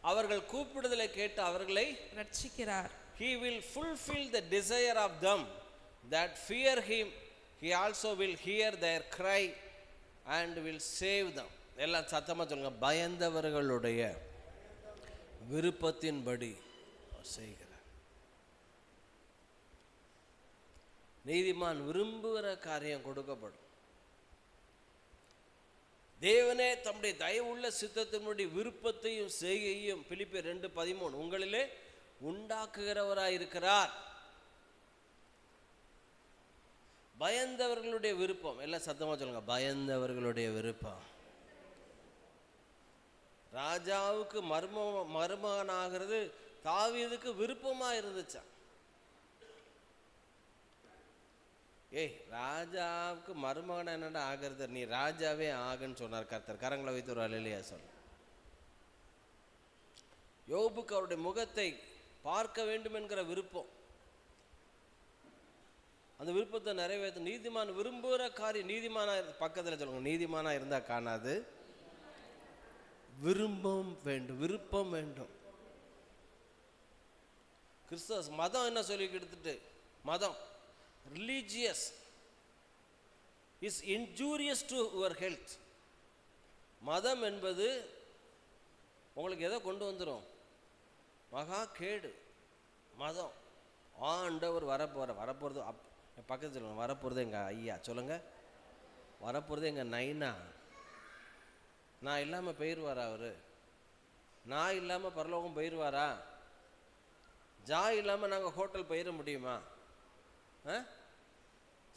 அவர்கள் கூப்பிடுதலை கேட்டு அவர்களை ரட்சிக்கிறார். He will fulfill the desire of them that fear him. He also will hear their cry and will save them. எல்லாம் சத்தமா சொல்லுங்க, பயந்தவர்களுடைய விருப்பத்தின்படி செய்கிறார். நீதிமான் விரும்புகிற காரியம் கொடுக்கப்படும். தேவனே தம்முடைய தயவுள்ள சித்தத்தினுடைய விருப்பத்தையும் செய்கையும் பிலிப்பியர் 2:13 உங்களிலே உண்டாக்குகிறவராயிருக்கிறார். பயந்தவர்களுடைய விருப்பம். எல்லாம் சத்தமா சொல்லுங்க, பயந்தவர்களுடைய விருப்பம். ராஜாவுக்கு மருமகனாகிறது தாவீதுக்கு விருப்பமா இருந்துச்சா? ராஜாவுக்கு மருமகன் என்னடா ஆகிறது, நீ ராஜாவே ஆகுன்னு சொன்னார் கர்த்தர். கரங்களை வைத்து ஒரு அல்லேலூயா சொல்லு. யோபுக்கு அவருடைய முகத்தை பார்க்க வேண்டும் என்கிற விருப்பம். அந்த விருப்பத்தை நிறைவேற்ற நீதிமான் விரும்புகிற காரியம். நீதிமானா பக்கத்தில் சொல்லுங்க, நீதிமானா இருந்தா காணாது, விரும்பம் வேண்டும், விருப்பம் வேண்டும். கிறிஸ்தவ மதம் என்ன சொல்லி கொடுத்துட்டு, மதம் religious is injurious to your health. மதம் என்பது உங்களுக்கு எதை கொண்டு வந்துடும்? மகா கேடு. மதம். ஆண்டவர் வரப்போகிறது பக்கத்தில் சொல்லுங்க, வரப்போகிறது எங்கள் ஐயா. சொல்லுங்க, வரப்போகிறது எங்கள் நைனா. நான் இல்லாமல் போயிடுவாரா அவரு? நான் இல்லாமல் பரலோகம் போயிடுவாரா? ஜாய் இல்லாமல் நாங்கள் ஹோட்டல் போயிட முடியுமா?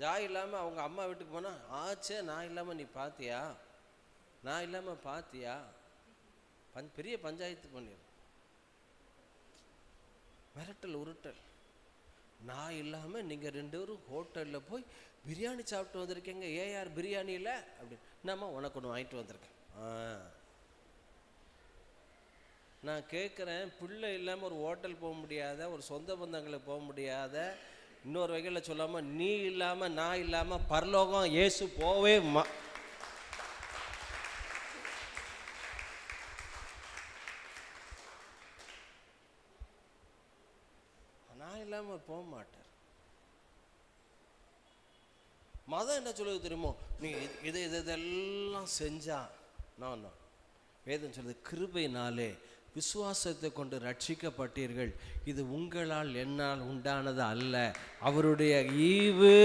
ஜாய் இல்லாமல் அவங்க அம்மா வீட்டுக்கு போனால் ஆச்சே, நான் இல்லாமல் நீ பார்த்தியா, நான் இல்லாமல் பார்த்தியா, பெரிய பஞ்சாயத்து பண்ணிடும். மிரட்டல் உருட்டல். நான் இல்லாமல் நீங்கள் 2 பேரும் ஹோட்டலில் போய் பிரியாணி சாப்பிட்டு வந்திருக்கீங்க. ஏஆர் பிரியாணியில் அப்படின்னு. நம்ம உனக்கு ஒன்று வாங்கிட்டு வந்திருக்கேன். நான் கேட்குறேன், பிள்ளை இல்லாமல் ஒரு ஹோட்டல் போக முடியாத, ஒரு சொந்த பந்தங்களுக்கு போக முடியாத, இன்னொரு வகையில் சொல்லாமல் நீ இல்லாமல் நான் இல்லாமல் பரலோகம் இயேசு போவே நான் இல்லாமல் போக மாட்டார். மதம் என்ன சொல்லுது தெரியுமோ? நீ இதெல்லாம் செஞ்சா நான் வேதம் சொல்லுது, கிருபையினாலே விசுவாசத்தை கொண்டு ரட்சிக்கப்பட்டீர்கள், இது உங்களால் என்னால் உண்டானது அல்ல, அவருடைய ஈவு.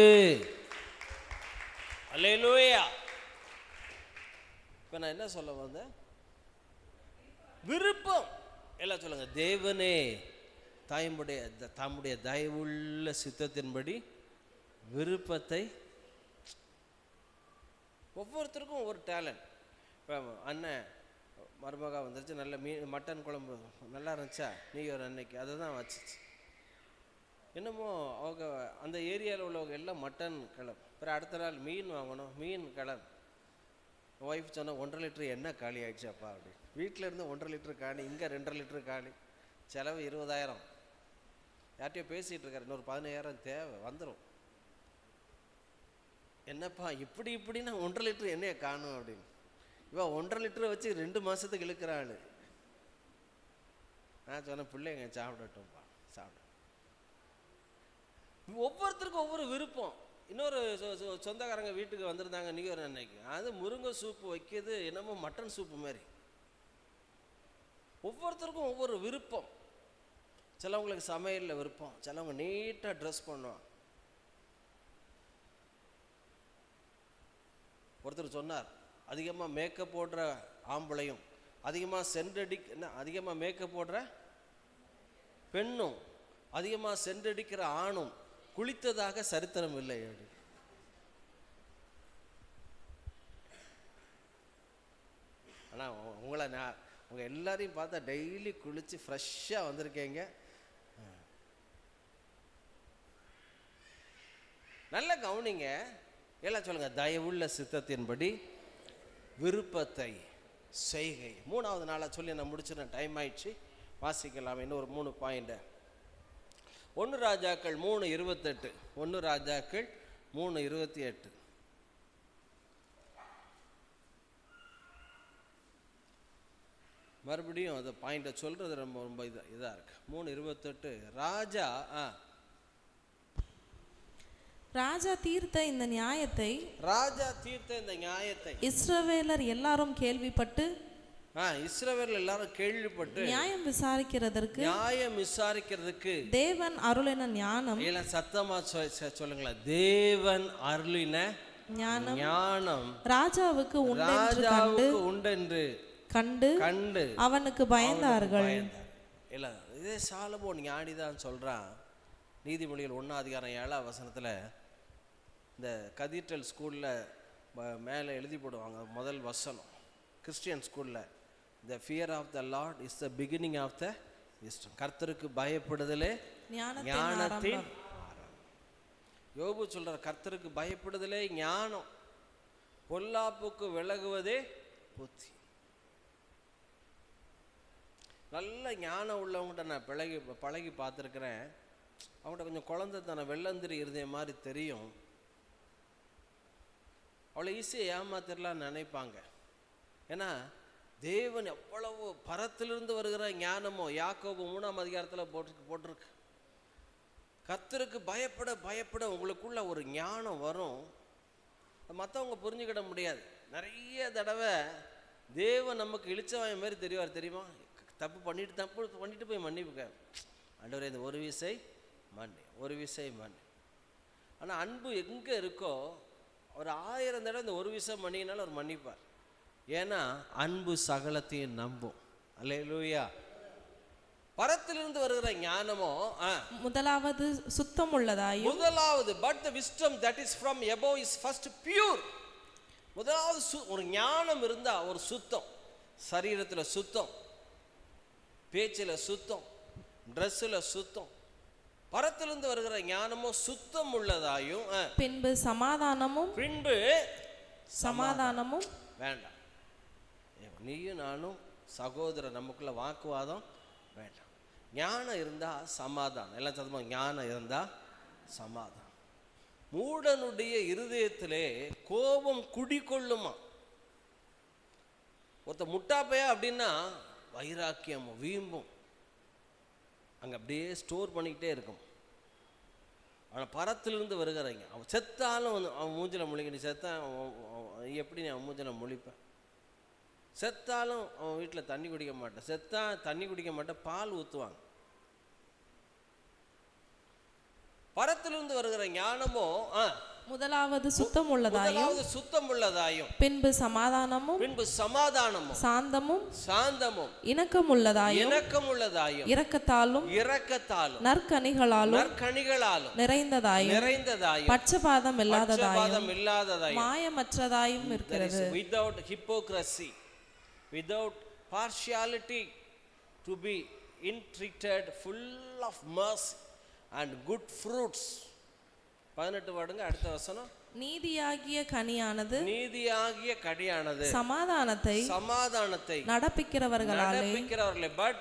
அல்லேலூயா. இப்ப நான் என்ன சொல்ல வந்தேன்? விருப்பம். எல்லாம் சொல்லுங்க, தேவனே தம்முடைய தயவுள்ள சித்தத்தின்படி விருப்பத்தை. ஒவ்வொருத்தருக்கும் ஒவ்வொரு டேலண்ட். இப்போ அண்ணன் மருமகா வந்துருச்சு, நல்ல மட்டன் குழம்பு நல்லா இருந்துச்சா, நீ ஒரு அன்னைக்கு அதை தான் வச்சிச்சு. என்னமோ அவங்க அந்த ஏரியாவில் உள்ளவங்க எல்லாம் மட்டன் கிளம்பு. அப்புறம் அடுத்த நாள் மீன் வாங்கணும், மீன் கிளம்பு. ஒய்ஃப் சொன்னால் 1.5 லிட்டரு எண்ணெய் காலி ஆகிடுச்சாப்பா அப்படி. வீட்டில் இருந்து 1.5 லிட்டரு காலி, இங்கே 2.5 லிட்டரு காலி, செலவு 20,000. யார்கிட்டயோ பேசிகிட்டு இருக்காரு, இன்னொரு 15,000 தேவை வந்துடும். என்னப்பா இப்படின்னா 1.5 லிட்டரு எண்ணெயை காணும் அப்படின்னு. இவன் 1.5 லிட்டரை வச்சு 2 மாதத்துக்கு இழுக்கிறாள். நான் சொன்னேன், பிள்ளைங்க சாப்பிடட்டும்ப்பா, சாப்பிட. ஒவ்வொருத்தருக்கும் ஒவ்வொரு விருப்பம். இன்னொரு சொந்தக்காரங்க வீட்டுக்கு வந்திருந்தாங்க நியூ இயர் அன்னைக்கு. அது முருங்கை சூப்பு வைக்கிது, என்னமோ மட்டன் சூப்பு மாதிரி. ஒவ்வொருத்தருக்கும் ஒவ்வொரு விருப்பம். சிலவங்களுக்கு சமையலில் விருப்பம், சிலவங்க நீட்டாக ட்ரெஸ் பண்ணுவான். ஒருத்தர் சொன்னார், அதிகமாக மேக்கப் போடுற ஆம்பளையும் அதிகமாக மேக்கப் போடுற பெண்ணும் அதிகமாக சென்றடிக்கிற ஆணும் குளித்ததாக சரித்திரம் இல்லை. ஆனால் உங்கள் எல்லாரையும் பார்த்தா டெய்லி குளித்து ஃப்ரெஷ்ஷாக வந்திருக்கீங்க. நல்லா கவனிங்க, எல்லாம் சொல்லுங்க. தயவுள்ள சித்தத்தின்படி விருப்பத்தை செய்கை. 3வது நாளாக சொல்லி நான் முடிச்சிடறேன், டைம் ஆயிடுச்சு. வாசிக்கலாம் இன்னொரு 3 பாயிண்ட். 1 ராஜாக்கள் 3:28. 1 ராஜாக்கள் 3:28. மறுபடியும் அந்த பாயிண்ட்டை சொல்றது ரொம்ப இதாக இருக்கு. 3:28. ராஜா தீர்த்த இந்த நியாயத்தை இஸ்ரவேலர் எல்லாரும் கேள்விப்பட்டு நியாயம் விசாரிக்கிறதற்கு தேவன் அருளின ஞானம். சத்தமா சொல்லுங்களேன். தேவன் அருளின ஞானம் ராஜாவுக்கு உண்டென்று கண்டு அவனுக்கு பயந்தார்கள். இல்ல, இதே சாலமோன் ஞானிதான் சொல்றான். நீதிமொழிகள் 1:7 இந்த கதீட்ரல் ஸ்கூலில் மேலே எழுதி போடுவாங்க முதல் வசனம். கிறிஸ்டியன் ஸ்கூலில் the fear of the Lord is the beginning of the wisdom. கர்த்தருக்கு பயப்படுதலே ஞானத்தின். யோபு சொல்ற, கர்த்தருக்கு பயப்படுதலே ஞானம், பொல்லாப்புக்கு விலகுவதே புத்தி. நல்ல ஞானம் உள்ளவங்கள்ட்ட நான் பழகி பார்த்துருக்கிறேன். அவங்கள்ட்ட கொஞ்சம் குழந்தைத்தன வெள்ளந்திரி இருதய மாதிரி தெரியும். அவ்வளோ ஈஸியாக ஏமாத்திரலான்னு நினைப்பாங்க. ஏன்னா தேவன் எவ்வளவு பரத்திலிருந்து வருகிற ஞானமோ யாக்கோபு 3:00 போட்டிருக்கு. கர்த்தருக்கு பயப்பட உங்களுக்குள்ள ஒரு ஞானம் வரும். மற்றவங்க புரிஞ்சுக்கிட முடியாது. நிறைய தடவை தேவன் நமக்கு இழிச்சவாய மாதிரி தெரிவார். தெரியுமா? தப்பு பண்ணிட்டு போய் மன்னிப்புக்க. ஆண்டவரே, இந்த ஒரு விசை மன்னி. ஆனால் அன்பு எங்கே இருக்கோ ஒரு 1000 தடவை இந்த ஒரு விசை மன்னினாலும் அவர் மன்னிப்பார். ஏன்னா அன்பு சகலத்தையும் நம்பும். அல்லேலூயா. பரத்திலிருந்து வருகிற ஞானமோ முதலாவது சுத்தம் உள்ளதாயும், but the wisdom that is from above is first pure. முதலாவது ஒரு ஞானம் இருந்தா ஒரு சுத்தம், சரீரத்தில் சுத்தம், பேச்சில் சுத்தம், ட்ரெஸ்ஸில் சுத்தம். பரத்திலிருந்து வருகிற ஞானமோ சுத்தம் உள்ளதாயும், பின்பு சமாதானமும் வேண்டாம். நீயும் நானும் சகோதரர், நமக்குள்ள வாக்குவாதம் வேண்டாம். ஞானம் இருந்தா சமாதானம். எல்லாம் சத்தமா, ஞானம் இருந்தா சமாதானம். மூடனுடைய இருதயத்திலே கோபம் குடிக்கொள்ளுமா. ஒருத்த முட்டாப்பையா அப்படின்னா வைராக்கியமும் வீம்பும் அங்கே அப்படியே ஸ்டோர் பண்ணிக்கிட்டே இருக்கும். ஆனால் பரத்திலிருந்து வருகிறீங்க. அவன் செத்தாலும் அவன் மூஞ்சில் முழிக்க. நீ செத்தான் எப்படி நீ அவன் மூஞ்சில் முழிப்பேன்? செத்தாலும் அவன் வீட்டில் தண்ணி குடிக்க மாட்டேன். தண்ணி குடிக்க மாட்டேன், பால் ஊற்றுவாங்க. பரத்திலிருந்து வருகிற ஞானமோ முதலாவது சுத்தம் உள்ளதாயும், பின்பு சமாதானமும் சாந்தமும் இணக்கமுள்ளதாயும் இரக்கத்தாலும் நற்கனிகளாலும் நிறைந்ததாயும் பட்சபாதம் இல்லாததாயும் மாயமற்றதாயும் இருக்கிறது. without hypocrisy, without partiality, to be entreated, full of mercy and good fruits. 18 வாடுங்க, அடுத்த வசனம். நீதியாகிய கனியானது சமாதானத்தை நடப்பிக்கிறவர்களே, but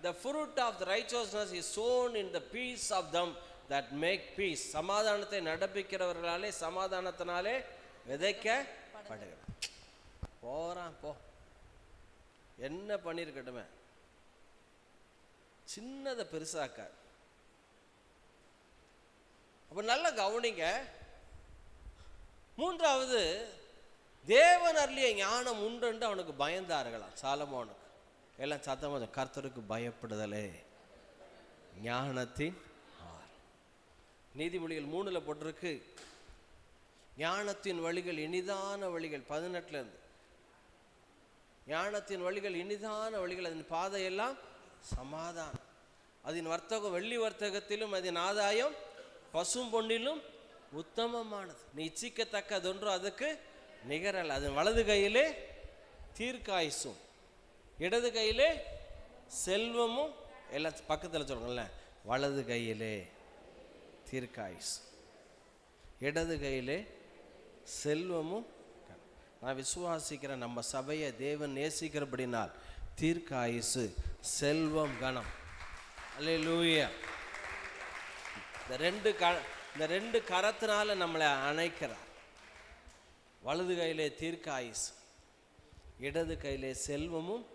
the fruit of the righteousness is sown in the peace of them that make peace. சமாதானத்தை நடப்பிக்கிறவர்களாலே சமாதானத்தினாலே விதைக்கப்படுகிறது. போறான் போ, என்ன பண்ணிருக்கட்டுமே, சின்னதை பெருசாக்க. அப்ப நல்ல கவனிங்க. 3வது, தேவன் அருளிய ஞானம் உண்டு அவனுக்கு பயந்தார்களாம் சாலமோனுக்கு. எல்லாம் சத்தமா, கர்த்தருக்கு பயப்படுதலே ஞானத்தின் ஆறு. நீதிமொழிகள் 3 போட்டிருக்கு, ஞானத்தின் வழிகள் இனிதான வழிகள். 18 இருந்து, ஞானத்தின் வழிகள் இனிதான வழிகள், அதன் பாதையெல்லாம் சமாதானம், அதன் வர்த்தகம் வெள்ளி வர்த்தகத்திலும் அதன் ஆதாயம் பசும் பொன்னிலும் உத்தமமானது. நீ இச்சிக்கத்தக்கதொன்று அதுக்கு நிகரல்ல. அதன் வலது கையிலே தீர்க்காயுசும் இடது கையிலே செல்வமும். எல்லாம் பக்கத்தில் சொல்லுங்கள்ல, வலது கையிலே தீர்க்காயுசு, இடது கையிலே செல்வமும். நான் விசுவாசிக்கிறேன், நம்ம சபையை தேவன் நேசிக்கிறபடினால் தீர்க்காயுசு, செல்வம், கனம். அல்லேலூயா. இந்த ரெண்டு கரத்தினால நம்மளை அணைக்கிறார். வலது கையிலே தீர்க்காயுசு, இடது கையிலே செல்வமும்.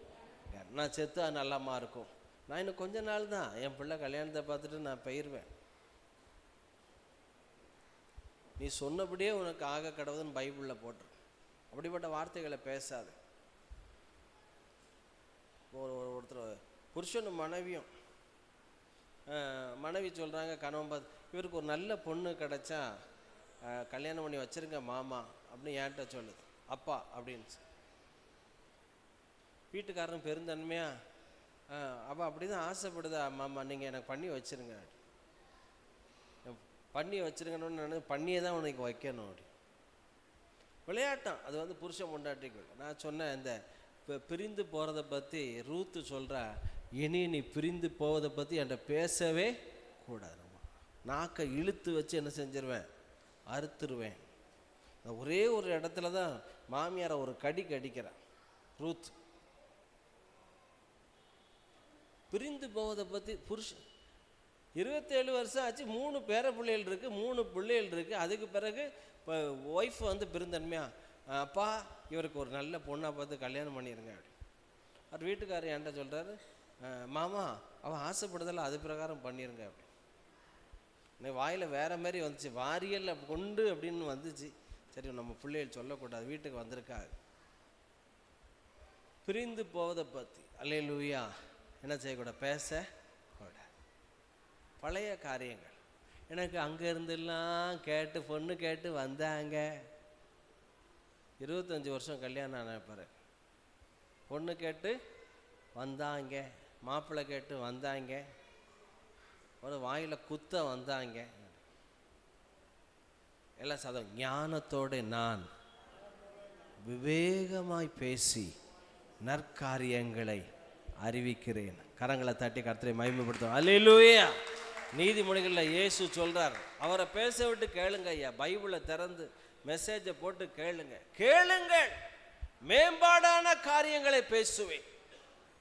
நான் செத்தா நல்லாமா இருக்கும். நான் இன்னும் கொஞ்ச நாள் தான், என் பிள்ளை கல்யாணத்தை பார்த்துட்டு நான் போயிடுவேன். நீ சொன்னபடியே உனக்கு ஆக கடவுதுன்னு பைபிளில் போட்டுரு. அப்படிப்பட்ட வார்த்தைகளை பேசாது. ஒருத்தர் புருஷனும் மனைவியும், மனைவி சொல்கிறாங்க கணவன் பார்த்து, இவருக்கு ஒரு நல்ல பொண்ணு கிடச்சா கல்யாணம் பண்ணி வச்சுருங்க மாமா அப்படின்னு என்கிட்ட சொல்லுது. அப்பா அப்படின்னு வீட்டுக்காரன் பெருந்தன்மையா, அவள் அப்படி தான் ஆசைப்படுதா மாமா, நீங்கள் எனக்கு பண்ணி வச்சுருங்க, பண்ணி வச்சுருங்கன்னு நான் பண்ணியே தான் உனக்கு வைக்கணும் அப்படி விளையாட்டம். அது வந்து புருஷன் பொண்டாட்டிக்குள்ள. நான் சொன்னேன், இந்த பிரிந்து போகிறத பற்றி ரூத்து சொல்கிறா, இனி நீ பிரிந்து போவதை பற்றி என்கிட்ட பேசவே கூடாது. நாக்கை இழுத்து வச்சு என்ன செஞ்சிருவேன், அறுத்துருவேன். ஒரே ஒரு இடத்துல தான் மாமியாரை ஒரு கடிக்கிறான் ரூத். பிரிந்து போவதை பற்றி புருஷன் 27 வருஷம் ஆச்சு, 3 பேர பிள்ளைகள் இருக்குது, 3 பிள்ளைகள் இருக்குது. அதுக்கு பிறகு இப்போ ஒய்ஃப் வந்து பெருந்தன்மையா, அப்பா இவருக்கு ஒரு நல்ல பொண்ணாக பார்த்து கல்யாணம் பண்ணிடுங்க அப்படி. அவர் வீட்டுக்காரர் என்கிட்ட சொல்கிறாரு, மாமா அவன் ஆசைப்படுதல அது பிரகாரம் பண்ணிடுங்க அப்படி. இன்னைக்கு வாயில் வேறு மாதிரி வந்துச்சு, வாரியல் கொண்டு அப்படின்னு வந்துச்சு. சரி நம்ம பிள்ளைகள் சொல்லக்கூடாது, வீட்டுக்கு வந்திருக்காங்க. பிரிந்து போவதை பற்றி அல்லேலூயா என்ன செய்யக்கூடாது, பேசக்கூடாது. பழைய காரியங்கள், எனக்கு அங்கே இருந்தெல்லாம் கேட்டு பொண்ணு கேட்டு வந்தாங்க. 25 வருஷம் கல்யாணம் ஆன பிறகு பொண்ணு கேட்டு வந்தாங்க, மாப்பிள்ளை கேட்டு வந்தாங்க, ஒரு வாயில் குத்த வந்தாங்க. எல்லாம் சாதம். ஞானத்தோடு நான் விவேகமாய் பேசி நற்காரியங்களை அறிவிக்கிறேன். கரங்களை தட்டி கர்த்தரை மகிமைப்படுத்தும். அல்லேலூயா. நீதிமொழிகளில் இயேசு சொல்கிறார், அவரை பேச விட்டு கேளுங்க ஐயா. பைபிளை திறந்து மெசேஜை போட்டு கேளுங்க. கேளுங்கள், மேம்பாடான காரியங்களை பேசுவேன்,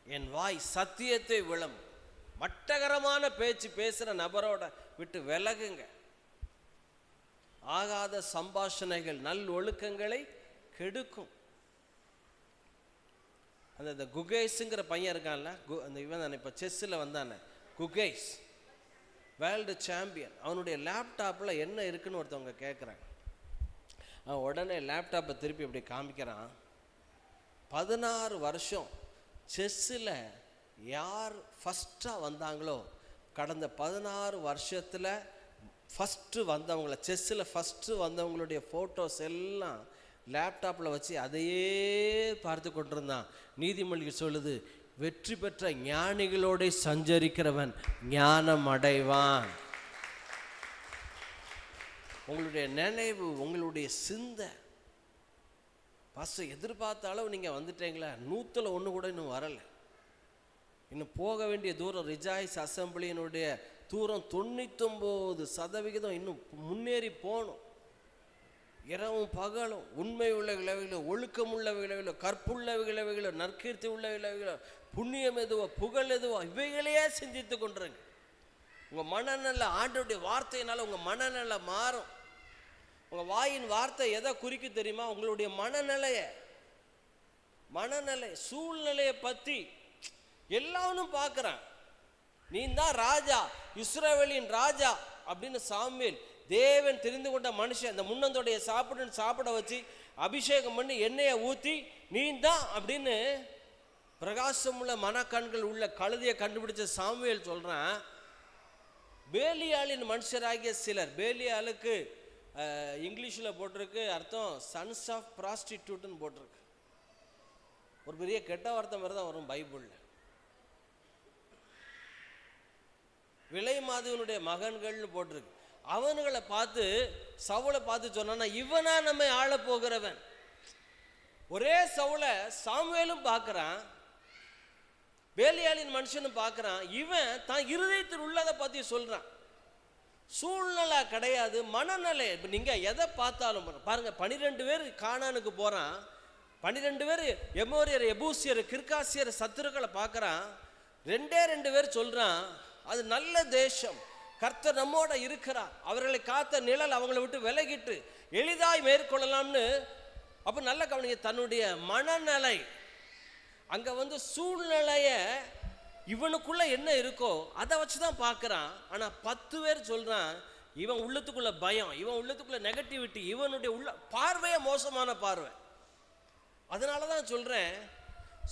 என் வாய் சத்தியத்தை விளம். மட்டகரமான பேச்சு பேசுகிற நபரோட விட்டு விலகுங்க. ஆகாத சம்பாஷணைகள் நல் ஒழுக்கங்களை கெடுக்கும். அந்த குகேஷுங்கிற பையன் இருக்கான்ல, அந்த இவன் தானே இப்போ செஸ்ஸில் வந்தானே குகேஷ், வேர்ல்டு சாம்பியன். அவனுடைய லேப்டாப்பில் என்ன இருக்குன்னு ஒருத்தவங்க கேட்குறாங்க. அவன் உடனே லேப்டாப்பை திருப்பி இப்படி காமிக்கிறான். 16 வருஷம் செஸ்ஸில் யார் ஃபஸ்ட்டாக வந்தாங்களோ, கடந்த 16 வருஷத்தில் ஃபஸ்ட்டு வந்தவங்கள, செஸ்ஸில் ஃபஸ்ட்டு வந்தவங்களுடைய ஃபோட்டோஸ் எல்லாம் லேப்டாப்பில் வச்சு அதையே பார்த்து கொண்டிருந்தான். நீதிமொழிகள் சொல்லுது, வெற்றி பெற்ற ஞானிகளோடு சஞ்சரிக்கிறவன் ஞானம் அடைவான். உங்களுடைய நினைவு, உங்களுடைய சிந்தை, எதிர்பார்த்த அளவு நீங்கள் வந்துட்டீங்களா? 100ல் 1 கூட இன்னும் வரலை. இன்னும் போக வேண்டிய தூரம், ரிஜாய்ஸ் அசம்பிளியினுடைய தூரம் 99% இன்னும் முன்னேறி போகணும். இரவும் பகலும் உண்மை உள்ள விளைவுகளோ, ஒழுக்கம் உள்ள விளைவுகளோ, கற்புள்ள விளைவுகளோ, நற்கீர்த்தி உள்ள விளைவுகளோ, புண்ணியம் எதுவோ, புகழ் எதுவோ, இவைகளையே சிந்தித்து கொண்டிருங்க. உங்கள் மனநல ஆண்டவருடைய வார்த்தையினால உங்கள் மனநல மாறும். உங்கள் வாயின் வார்த்தை எதை குறிக்க தெரியுமா? உங்களுடைய மனநிலை சூழ்நிலையை பற்றி எல்லாரும் பார்க்குறான். நீ தான் ராஜா, இஸ்ரவேலின் ராஜா அப்படின்னு சாமுவேல், தேவன் தெரிந்து கொண்ட மனுஷன், இந்த முன்னந்தோடைய சாப்பிட வச்சு அபிஷேகம் பண்ணி எண்ணெயை ஊற்றி நீ தான் அப்படின்னு பிரகாசமுள்ள மனக்கண்கள் உள்ள கழுதையை கண்டுபிடிச்ச சாமுவேல் சொல்கிறான், பேலியாளின் மனுஷராகிய சிலர், பேலியாளுக்கு இங்கிலீஷில் போட்டிருக்கு அர்த்தம் சன்ஸ் ஆஃப் ப்ராஸ்டிடியூட்னு போட்டிருக்கு. ஒரு பெரிய கெட்ட வார்த்தை மாதிரி தான் வரும் பைபிளில். விலை மாதவனுடைய மகன்கள்னு போட்டிருக்கு. அவனுங்களை பார்த்து சவுலை பார்த்து சொன்னா, இவனா நம்மை ஆள போகிறவன். ஒரே சவுலை சாமுவேலும் பார்க்கறான், பேலியாளின் மனுஷனும் பார்க்கறான். இவன் தான் இருதயத்தில் உள்ளதை பத்தி சொல்றான். சூழ்நிலை கிடையாது, மனநிலை. இப்ப நீங்க எதை பார்த்தாலும் பாருங்க, 12 பேர் கானானுக்கு போறான், 12 பேர் எமோரியர், எபூசியர், கிர்காசியர் சத்துருக்களை பார்க்கறான். 2 பேர் சொல்றான், அது நல்ல தேசம், கர்த்தர் நம்மோட இருக்கிறார், அவர்களை காத்த நிழல் அவங்களை விட்டு விலகிட்டு எளிதாய் மேற்கொள்ளலாம்னு. அப்ப நல்ல கவனிங்க, தன்னுடைய மனநிலை அங்க சூழ்நிலைய இவனுக்குள்ள என்ன இருக்கோ அதை வச்சுதான் பார்க்கறான். ஆனா 10 பேர் சொல்றான், இவன் உள்ளத்துக்குள்ள பயம், இவன் உள்ளத்துக்குள்ள நெகட்டிவிட்டி, இவனுடைய உள்ள பார்வையே மோசமான பார்வை. அதனாலதான் சொல்றேன்,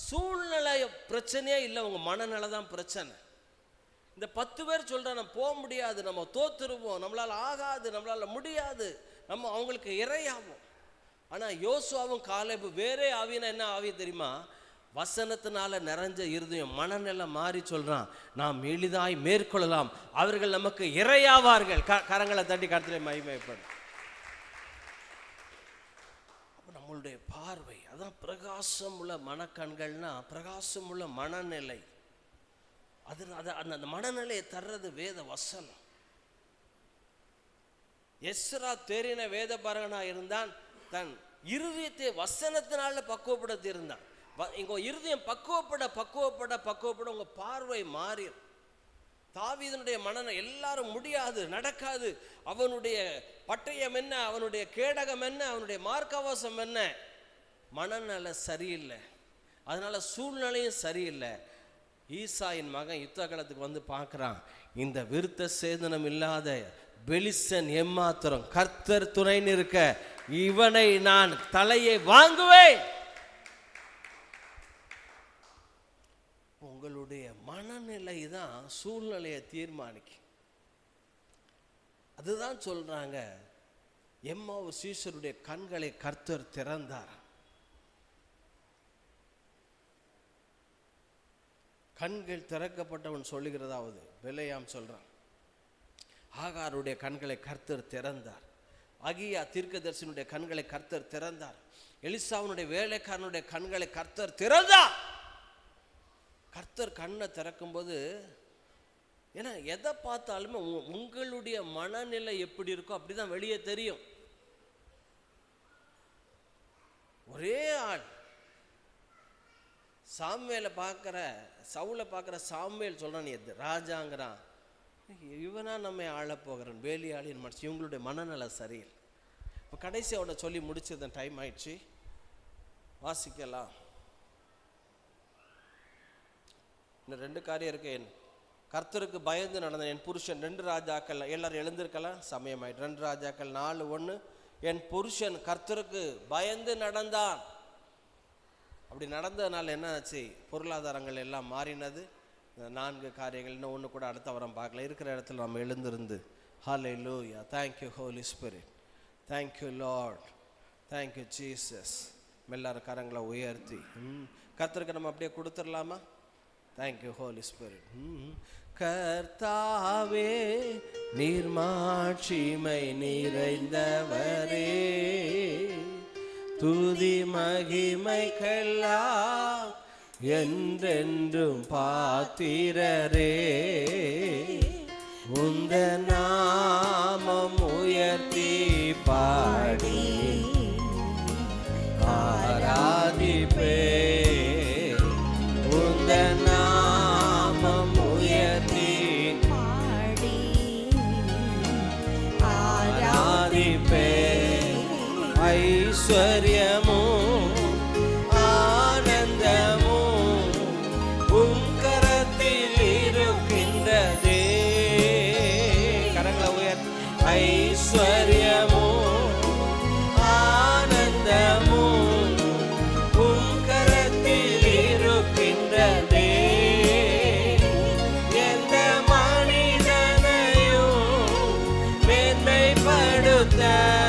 சூழ்நிலை பிரச்சனையே இல்லை, உங்க மனநிலை தான் பிரச்சனை. இந்த 10 பேர் சொல்றான், நம்ம போக முடியாது, நம்ம தோத்துருவோம், நம்மளால ஆகாது, நம்மளால முடியாது, நம்ம அவங்களுக்கு இறையாவோம். ஆனா யோசுவாவும் காலேபு வேறே ஆவினா என்ன ஆவி தெரியுமா? வசனத்தினால நிறைஞ்ச இருதயம், மனநிலை மாறி சொல்றான், நாம் எளிதாய் மேற்கொள்ளலாம், அவர்கள் நமக்கு இறையாவார்கள். கரங்களை தட்டி கர்த்தரை மகிமைப்படும். அப்ப நம்மளுடைய பார்வை அதான் பிரகாசம் உள்ள மனக்கண்கள்னா பிரகாசம் உள்ள மனநிலை. அது அந்த மனநிலையை தர்றது வேத வசனம். எஸ்ரா தேறின வேத பாரகனா இருந்தான், தன் இருதயத்தை வசனத்தினால பக்குவப்படுத்தி இருந்தான். இங்க இருதயம் பக்குவப்பட உங்க பார்வை மாறிடும். தாவீதுனுடைய மனநிலை, எல்லாரும் முடியாது, நடக்காது, அவனுடைய பட்டயம் என்ன, அவனுடைய கேடகம் என்ன, அவனுடைய மார்க்கவாசம் என்ன, மனநிலை சரியில்லை, அதனால சூழ்நிலையும் சரியில்லை. ஈசாயின் மகன் யுத்த காலத்துக்கு பார்க்கிறான், இந்த விருத்த சேதனம் இல்லாத பெலிஸ்தன் எம்மாத்திரம், கர்த்தர் துணை நிற்க இவனை நான் தலையை வாங்குவேன். உங்களுடைய மனநிலை தான் சூழ்நிலையை தீர்மானிக்கும். அதுதான் சொல்றாங்க, எம்மாவு சீஷருடைய கண்களை கர்த்தர் திறந்தார். கண்கள் திறக்கப்பட்டவன் சொல்லுகிறதாவது பிலேயாம் சொல்றான், ஆகாருடைய கண்களை கர்த்தர் திறந்தார், அகியா தீர்க்கதரிசனுடைய கண்களை கர்த்தர் திறந்தார், எலிசாவுடைய வேலைக்காரனுடைய கண்களை கர்த்தர் திறந்தார். கர்த்தர் கண்ணை திறக்கும்போது, ஏன்னா எதை பார்த்தாலுமே உங்களுடைய மனநிலை எப்படி இருக்கோ அப்படிதான் வெளியே தெரியும். ஒரே ஆள் சாமுவேலை பார்க்கிற சவுலை பார்க்கிற சாமுவேல் சொல்றான், நீ ராஜாங்கிறான், இவனா நம்ம ஆள போகிறான், வேலியாளின் மனுஷன். இவங்களுடைய மனநிலை சரியில்லை. இப்போ கடைசியோட சொல்லி முடிச்சது, டைம் ஆயிடுச்சு, வாசிக்கலாம். இன்னும் 2 காரியம் இருக்கு. என் கர்த்தருக்கு பயந்து நடந்த என் புருஷன், 2 ராஜாக்கள், எல்லாரும் எழுந்திருக்கலாம், சமயம் ஆயிட்டு. 2 ராஜாக்கள் 4:1, என் புருஷன் கர்த்தருக்கு பயந்து நடந்தான். அப்படி நடந்ததுனால என்ன ஆச்சு? பொருளாதாரங்கள் எல்லாம் மாறினது. 4 காரியங்கள், இன்னும் 1 கூட அடுத்த வாரம் பார்க்கலாம். இருக்கிற இடத்துல நம்ம எழுந்திருந்து hallelujah, thank you holy spirit, thank you lord, thank you Jesus. எல்லாரும் கரங்களை உயர்த்தி கர்த்தருக்கு நம்ம அப்படியே கொடுத்துடலாமா? Thank you holy spirit. கர்த்தாவே நீர் மாட்சிமை நிறைந்தவரே, துதி மகிமைக்கெல்லாம் என்றென்றும் பாத்திரரே, உந்த நாமம் உயர்த்தி பாடி ஆராதிப்பே, உந்த நாமம் உயர்த்தி பாடி ஆராதிப்பே, ஐஸ்வர்யமும் ஆனந்தமும் உம் கரத்தில் இருக்கின்றதே. கரங்களை உயர். ஐஸ்வர்யமும் ஆனந்தமும் உம் கரத்தில் இருக்கின்றதே. எந்த மனிதனையும் விட்டார்.